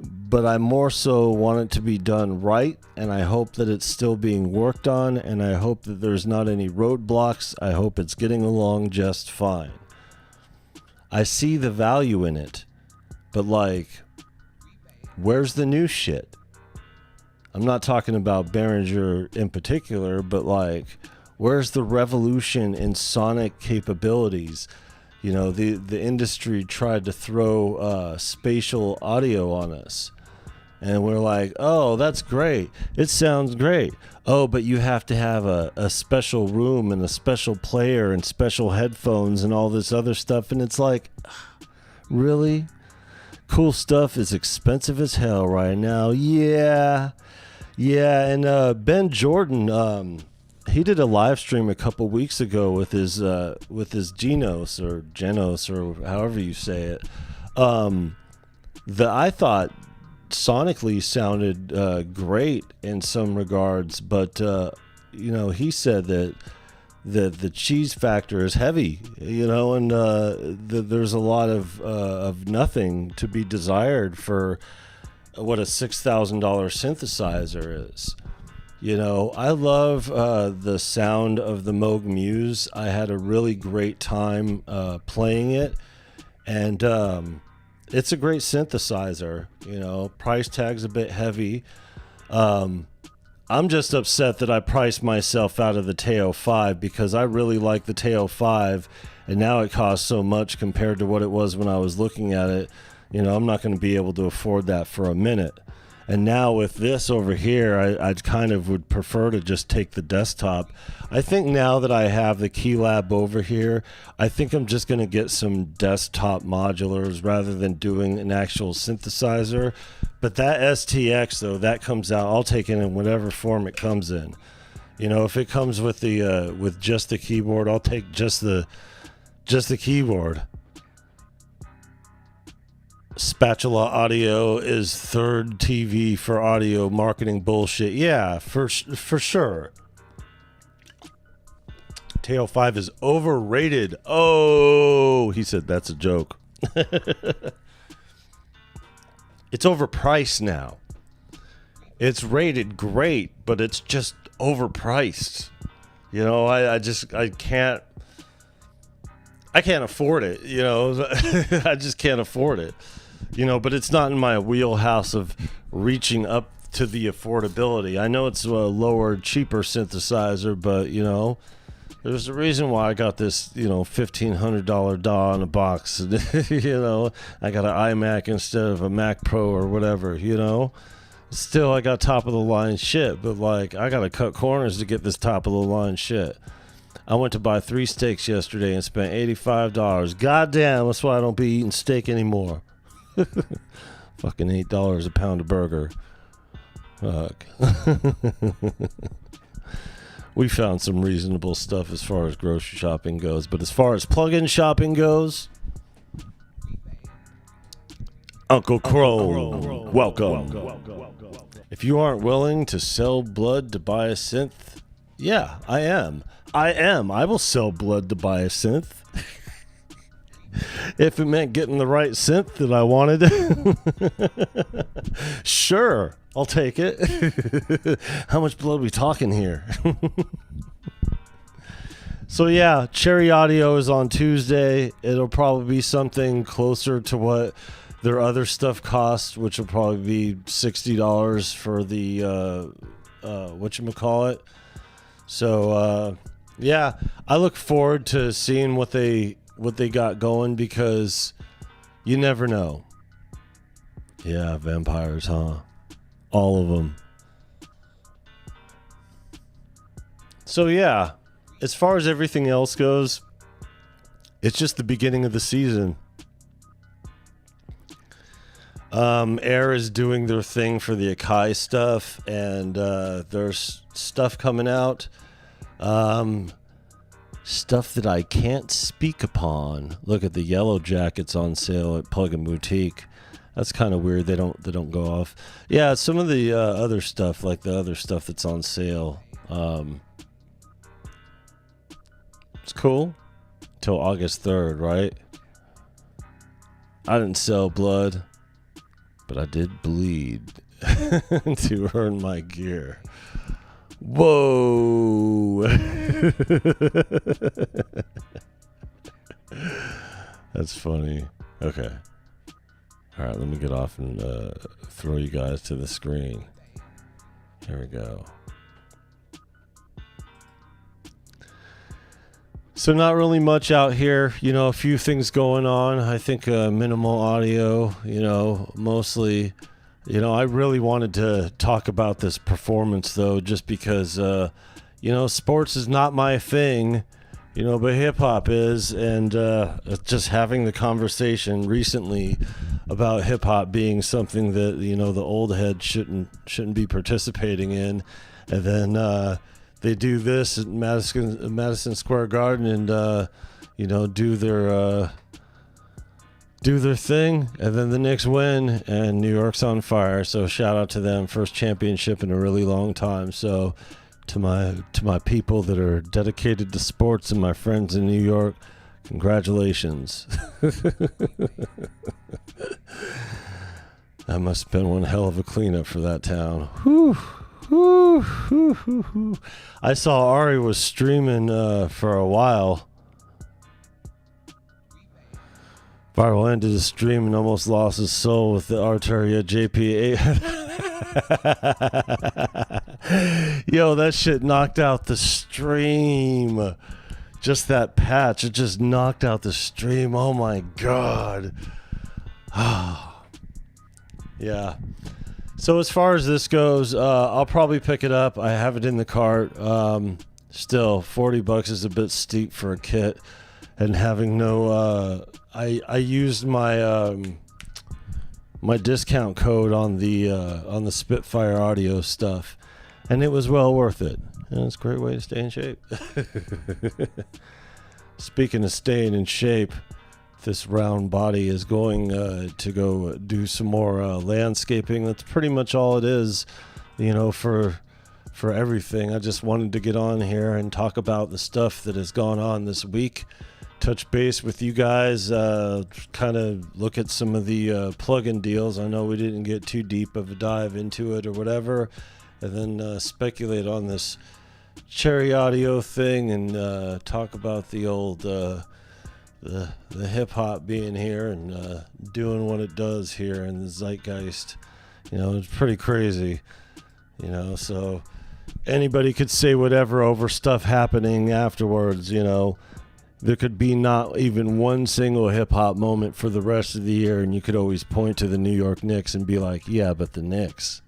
But I more so want it to be done right, and I hope that it's still being worked on, and I hope that there's not any roadblocks. I hope it's getting along just fine. I see the value in it, but like, where's the new shit? I'm not talking about Behringer in particular, but like, where's the revolution in sonic capabilities? You know, the industry tried to throw spatial audio on us. And we're like, oh, that's great. It sounds great. Oh, but you have to have a special room and a special player and special headphones and all this other stuff. And it's like, really? Cool stuff is expensive as hell right now. Yeah. Yeah, and Ben Jordan, he did a live stream a couple weeks ago with his Genos or however you say it. I thought sonically sounded great in some regards, but you know, he said that the cheese factor is heavy, you know, and there's a lot of nothing to be desired for what a $6,000 synthesizer is. You know, I love the sound of the Moog Muse. I had a really great time playing it, and it's a great synthesizer. You know, price tag's a bit heavy. I'm just upset that I priced myself out of the Teo 5 because I really like the Teo 5, and now it costs so much compared to what it was when I was looking at it. You know, I'm not going to be able to afford that for a minute. And now with this over here, I kind of would prefer to just take the desktop. I think now that I have the Keylab over here, I think I'm just going to get some desktop modulars rather than doing an actual synthesizer. But that STX, though, that comes out, I'll take it in whatever form it comes in. You know, if it comes with the with just the keyboard, I'll take just the keyboard. Spatula Audio is third TV for audio marketing bullshit. Yeah, for sure. Teo 5 is overrated. Oh, he said that's a joke. It's overpriced now. It's rated great, but it's just overpriced. You know, I can't afford it, you know. I just can't afford it. You know, but it's not in my wheelhouse of reaching up to the affordability. I know it's a lower, cheaper synthesizer, but, you know, there's a reason why I got this, you know, $1,500 DAW in a box. You know, I got an iMac instead of a Mac Pro or whatever, you know. Still, I got top-of-the-line shit, but, like, I got to cut corners to get this top-of-the-line shit. I went to buy 3 steaks yesterday and spent $85. Goddamn, that's why I don't be eating steak anymore. Fucking $8 a pound of burger. Fuck. We found some reasonable stuff as far as grocery shopping goes, but as far as plug-in shopping goes, Uncle Crow, welcome. If you aren't willing to sell blood to buy a synth, yeah, I am. I will sell blood to buy a synth. If it meant getting the right synth that I wanted, sure, I'll take it. How much blood we talking here? So yeah, Cherry Audio is on Tuesday. It'll probably be something closer to what their other stuff costs, which will probably be $60 for the whatchamacallit. So yeah, I look forward to seeing what they got going, because you never know. Yeah, vampires, huh? All of them. So yeah, as far as everything else goes, it's just the beginning of the season. Air is doing their thing for the Akai stuff, and there's stuff coming out. Stuff that I can't speak upon. Look at the Yellow Jackets on sale at Plug and Boutique. That's kind of weird. They don't go off. Yeah, some of the other stuff, like the other stuff that's on sale. It's cool until August 3rd, right? I didn't sell blood, but I did bleed to earn my gear. Whoa. That's funny. Okay. All right, let me get off and throw you guys to the screen. Here we go. So not really much out here, a few things going on. I think minimal audio, mostly. I really wanted to talk about this performance, though, just because, sports is not my thing, but hip-hop is, and just having the conversation recently about hip-hop being something that, the old head shouldn't be participating in, and then they do this at Madison Square Garden and, do their thing, and then the Knicks win, and New York's on fire. So shout out to them, first championship in a really long time. So to my people that are dedicated to sports and my friends in New York, congratulations. That must have been one hell of a cleanup for that town. Whew. I saw Ari was streaming for a while. Viral ended his stream and almost lost his soul with the Arteria JP8. Yo, that shit knocked out the stream. Just that patch, it just knocked out the stream. Oh my god. Yeah. So as far as this goes, I'll probably pick it up. I have it in the cart. Still, $40 is a bit steep for a kit, and having no. I used my my discount code on the Spitfire audio stuff, and it was well worth it. And it's a great way to stay in shape. Speaking of staying in shape, this round body is going to go do some more landscaping. That's pretty much all it is, for everything. I just wanted to get on here and talk about the stuff that has gone on this week. Touch base with you guys, kind of look at some of the plug-in deals. I know we didn't get too deep of a dive into it or whatever, and then speculate on this Cherry Audio thing and talk about the old the hip-hop being here and doing what it does here in the zeitgeist. It's pretty crazy, so anybody could say whatever over stuff happening afterwards. There could be not even one single hip-hop moment for the rest of the year, and you could always point to the New York Knicks and be like, yeah, but the Knicks.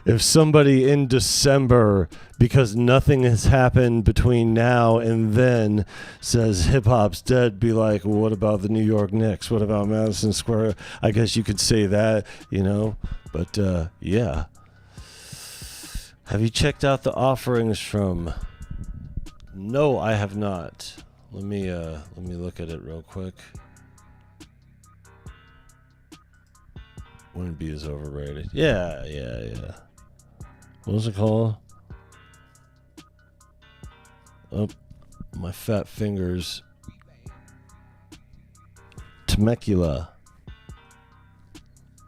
If somebody in December, because nothing has happened between now and then, says hip-hop's dead, be like, well, what about the New York Knicks? What about Madison Square? I guess you could say that, but yeah. Have you checked out the offerings from... No, I have not. Let me look at it real quick. Wouldn't be as overrated. Yeah. What was it called? Oh, my fat fingers. Temecula.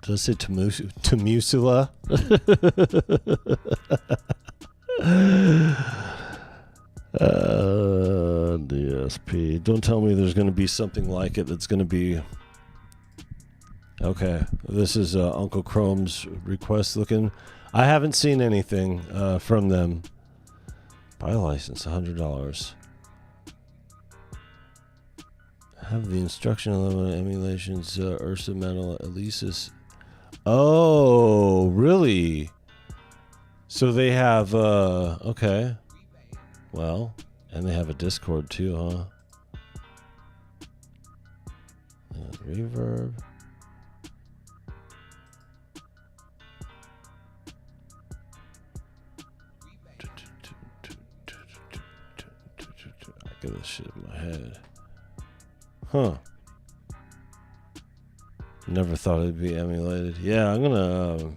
Did I say Temusula? DSP. Don't tell me there's going to be something like it that's going to be... Okay, this is Uncle Chrome's request looking. I haven't seen anything from them. Buy a license, $100. Have the instruction level emulations, Ursa Metal, Elisis. Oh, really? So they have, okay. Well, and they have a Discord too, huh? Reverb. I get this shit in my head. Huh. Never thought it'd be emulated. Yeah, I'm gonna...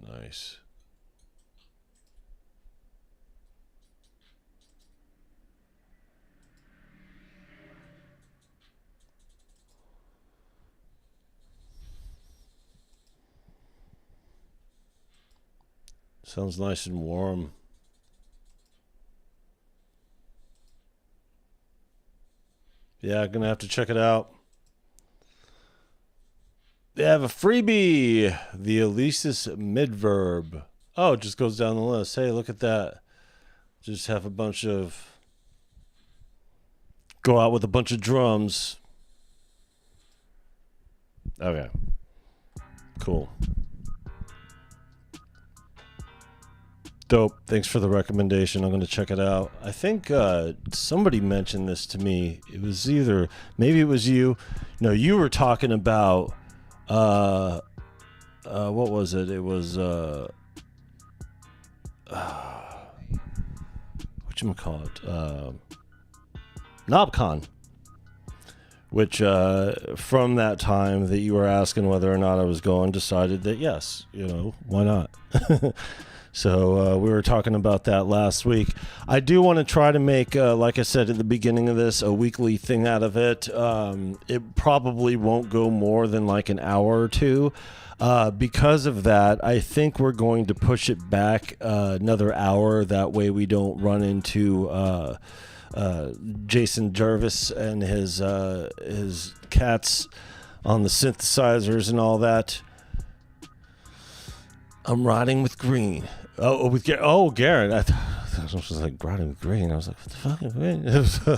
Nice. Sounds nice and warm. Yeah, gonna have to check it out. They have a freebie, the Elisis Midverb. Oh, it just goes down the list. Hey, look at that. Just have a bunch of... Go out with a bunch of drums. Okay. Cool. Dope. Thanks for the recommendation. I'm going to check it out. I think somebody mentioned this to me. It was either... Maybe it was you. No, you were talking about... what was it? It was whatchamacallit? NobCon. Which from that time that you were asking whether or not I was going, decided that yes, why not? So we were talking about that last week. I do want to try to make, like I said at the beginning of this, a weekly thing out of it. It probably won't go more than like an hour or two. Because of that, I think we're going to push it back another hour. That way we don't run into Jason Jervis and his cats on the synthesizers and all that. I'm riding with Green. Garrett. I was just like riding with Green. I was like, what the fuck?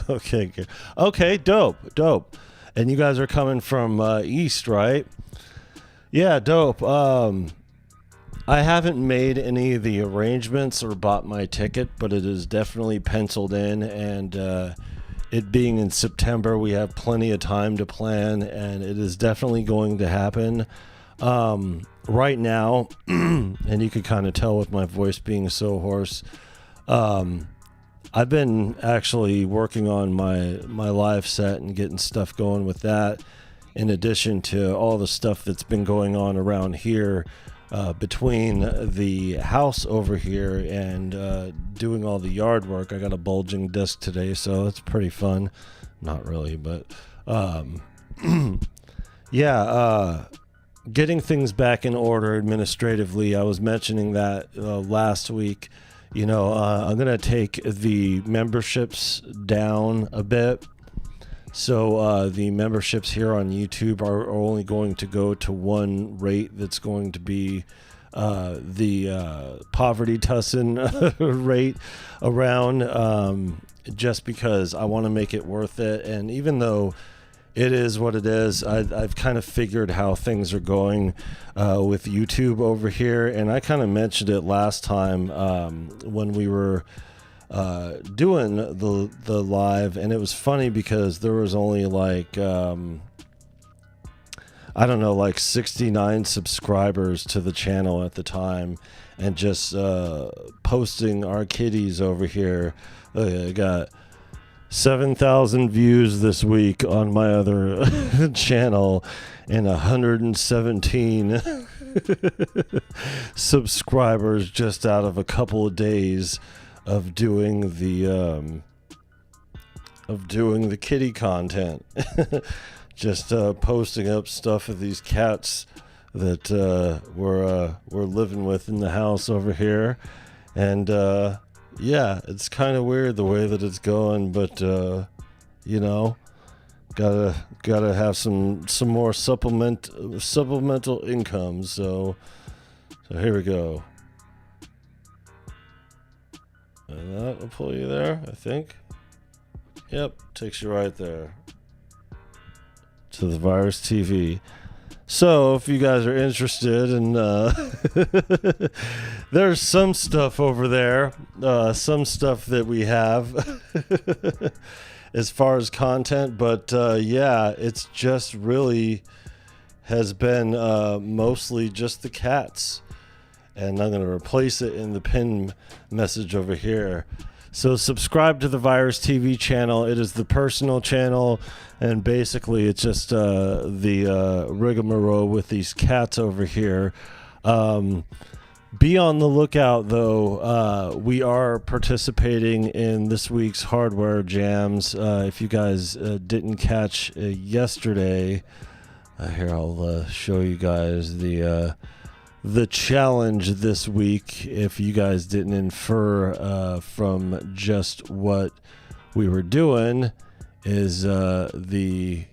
Okay, okay, dope. And you guys are coming from east, right? Yeah, dope. I haven't made any of the arrangements or bought my ticket, but it is definitely penciled in, and it being in September, we have plenty of time to plan, and it is definitely going to happen. Right now, and you could kind of tell with my voice being so hoarse, I've been actually working on my live set and getting stuff going with that, in addition to all the stuff that's been going on around here, between the house over here and doing all the yard work. I got a bulging disc today, so it's pretty fun. Not really, but yeah, getting things back in order administratively. I was mentioning that last week. I'm going to take the memberships down a bit. So the memberships here on YouTube are only going to go to one rate. That's going to be the Poverty Tussin rate around, just because I want to make it worth it. And even though it is what it is. I've kind of figured how things are going with YouTube over here, and I kind of mentioned it last time when we were doing the live, and it was funny because there was only like I don't know, like 69 subscribers to the channel at the time, and just posting our kitties over here. I got 7,000 views this week on my other channel and 117 subscribers just out of a couple of days of doing the kitty content. Just posting up stuff of these cats that we're living with in the house over here, and yeah, it's kind of weird the way that it's going, but you know, gotta have some more supplemental income. So here we go, and that will pull you there, I think. Yep, takes you right there to the Virus TV. So if you guys are interested in there's some stuff over there, some stuff that we have as far as content, but yeah, it's just really has been mostly just the cats, and I'm going to replace it in the pin message over here. So subscribe to the Virus TV channel. It is the personal channel, and basically it's just the rigmarole with these cats over here. Be on the lookout, though. We are participating in this week's hardware jams. If you guys didn't catch yesterday, here I'll show you guys the challenge this week. If you guys didn't infer from just what we were doing, is the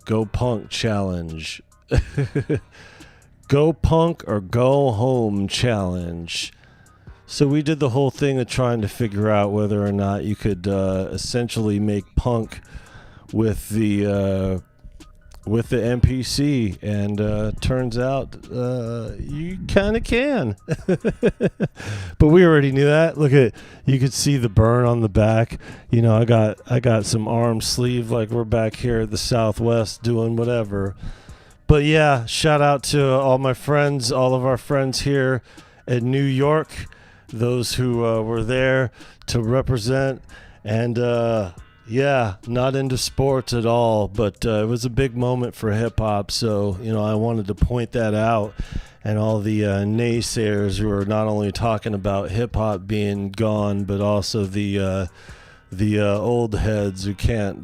Go Punk challenge. Go Punk or Go Home challenge. So we did the whole thing of trying to figure out whether or not you could essentially make punk with the NPC, and turns out you kind of can. But we already knew that. Look at, you could see the burn on the back. You know, I got some arm sleeve, like we're back here at the Southwest doing whatever. But yeah, shout out to all my friends, all of our friends here in New York, those who were there to represent, and yeah, not into sports at all, but it was a big moment for hip-hop, so, you know, I wanted to point that out. And all the naysayers who are not only talking about hip-hop being gone, but also the old heads who can't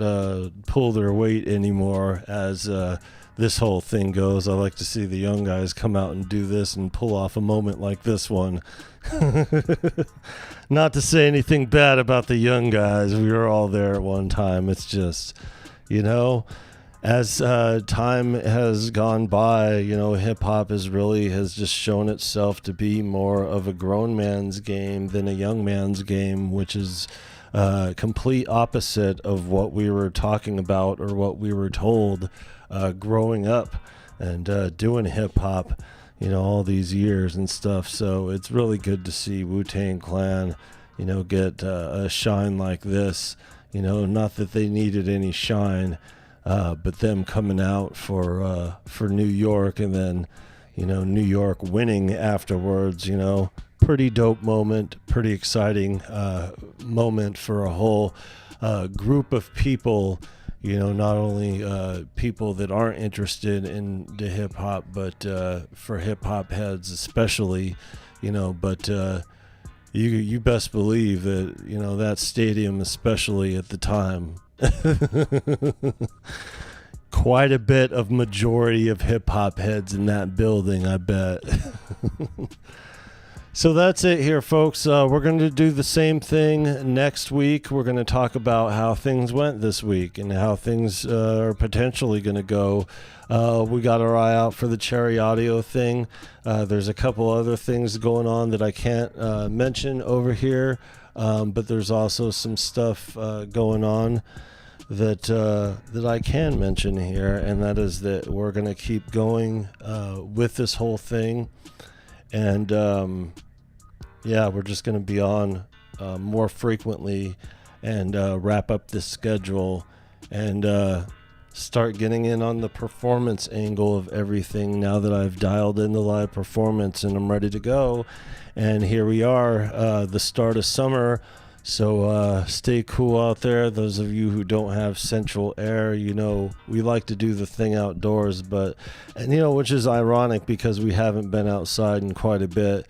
pull their weight anymore as this whole thing goes. I like to see the young guys come out and do this and pull off a moment like this one. Not to say anything bad about the young guys. We were all there at one time. It's just, you know, as time has gone by, you know, hip-hop has just shown itself to be more of a grown man's game than a young man's game, which is complete opposite of what we were talking about or what we were told growing up and doing hip-hop, you know, all these years and stuff. So it's really good to see Wu-Tang Clan, you know, get a shine like this. You know, not that they needed any shine, but them coming out for New York, and then, you know, New York winning afterwards, you know, pretty dope moment, pretty exciting moment for a whole group of people. You know, not only people that aren't interested in the hip hop, but for hip hop heads especially, you know. But you best believe that, you know, that stadium, especially at the time, quite a bit of majority of hip hop heads in that building, I bet. So that's it here, folks. We're going to do the same thing next week. We're going to talk about how things went this week and how things are potentially going to go. We got our eye out for the Cherry Audio thing. There's a couple other things going on that I can't mention over here, but there's also some stuff going on that I can mention here, and that is that we're going to keep going with this whole thing. And we're just going to be on more frequently and wrap up this schedule and start getting in on the performance angle of everything now that I've dialed in the live performance and I'm ready to go. And here we are, the start of summer. So stay cool out there. Those of you who don't have central air, we like to do the thing outdoors, which is ironic because we haven't been outside in quite a bit.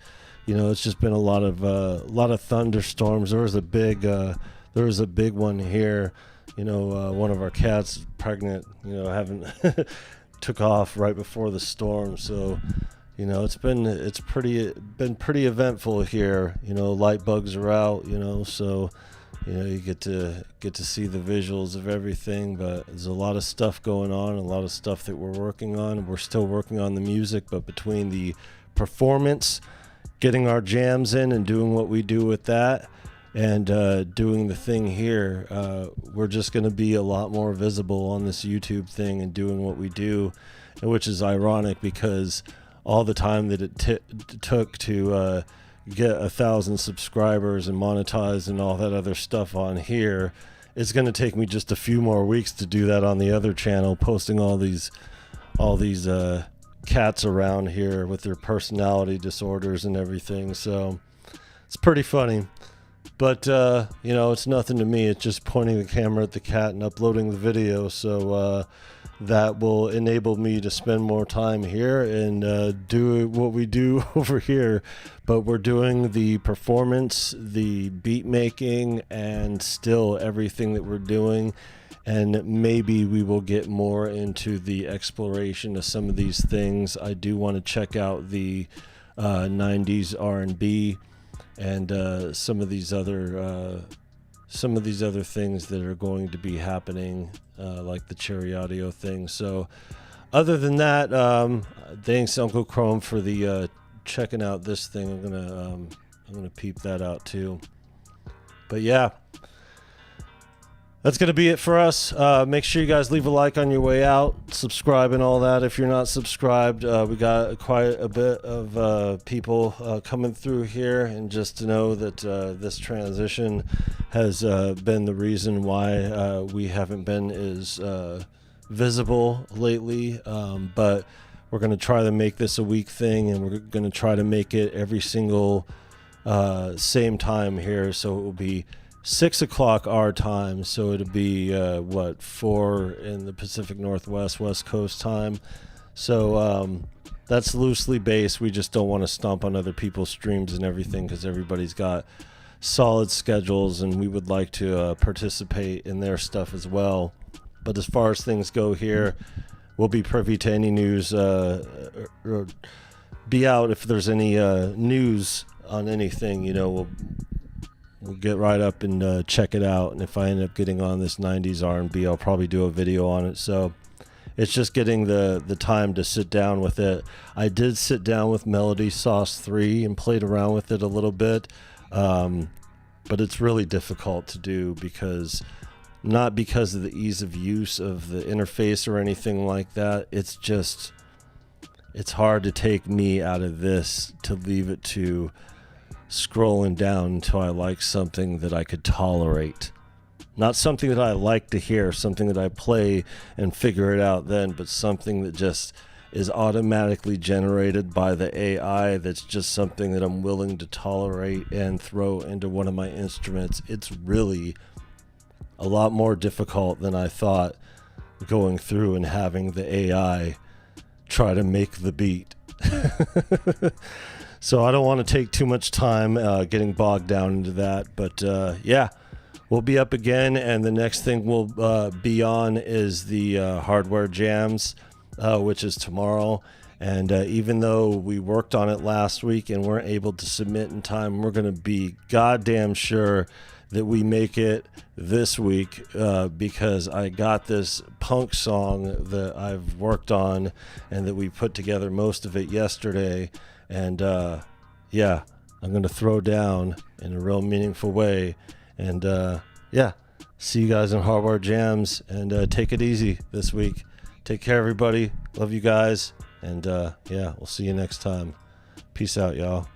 It's just been a lot of thunderstorms. There was a big one here. One of our cats is pregnant. Having took off right before the storm. So, it's been pretty eventful here. Light bugs are out. So, you get to see the visuals of everything. But there's a lot of stuff going on, a lot of stuff that we're working on. We're still working on the music, but between the performance, getting our jams in and doing what we do with that, and doing the thing here, we're just going to be a lot more visible on this YouTube thing and doing what we do, which is ironic because all the time that it took to get 1,000 subscribers and monetize and all that other stuff on here, it's going to take me just a few more weeks to do that on the other channel, posting all these cats around here with their personality disorders and everything. So it's pretty funny, but it's nothing to me. It's just pointing the camera at the cat and uploading the video. So that will enable me to spend more time here and do what we do over here. But we're doing the performance, the beat making, and still everything that we're doing. And maybe we will get more into the exploration of some of these things. I do want to check out the 90s R&B and some of these other things that are going to be happening, like the Cherry Audio thing. So, other than that, thanks Uncle Chrome for the checking out this thing. I'm gonna peep that out too. But yeah. That's going to be it for us. Make sure you guys leave a like on your way out, subscribe and all that. If you're not subscribed, we got quite a bit of people coming through here. And just to know that this transition has been the reason why we haven't been as visible lately. But we're going to try to make this a week thing, and we're going to try to make it every single same time here. So it will be 6 o'clock our time, so it'll be 4 in the Pacific Northwest, West Coast time. So that's loosely based. We just don't want to stomp on other people's streams and everything because everybody's got solid schedules, and we would like to participate in their stuff as well. But as far as things go here, we'll be privy to any news, or be out if there's any news on anything. We'll get right up and check it out. And if I end up getting on this 90s R&B, I'll probably do a video on it. So it's just getting the time to sit down with it. I did sit down with Melody Sauce 3 and played around with it a little bit. But it's really difficult to do not because of the ease of use of the interface or anything like that. It's hard to take me out of this to leave it to scrolling down until I like something that I could tolerate. Not something that I like to hear, something that I play and figure it out then, but something that just is automatically generated by the AI that's just something that I'm willing to tolerate and throw into one of my instruments. It's really a lot more difficult than I thought, going through and having the AI try to make the beat. So I don't want to take too much time getting bogged down into that. But we'll be up again, and the next thing we'll be on is the hardware jams, which is tomorrow. And even though we worked on it last week and weren't able to submit in time, we're going to be goddamn sure that we make it this week, because I got this punk song that I've worked on and that we put together most of it yesterday. And I'm going to throw down in a real meaningful way. And See you guys in Hardware Jams, and take it easy this week. Take care, everybody. Love you guys. And yeah, we'll see you next time. Peace out, y'all.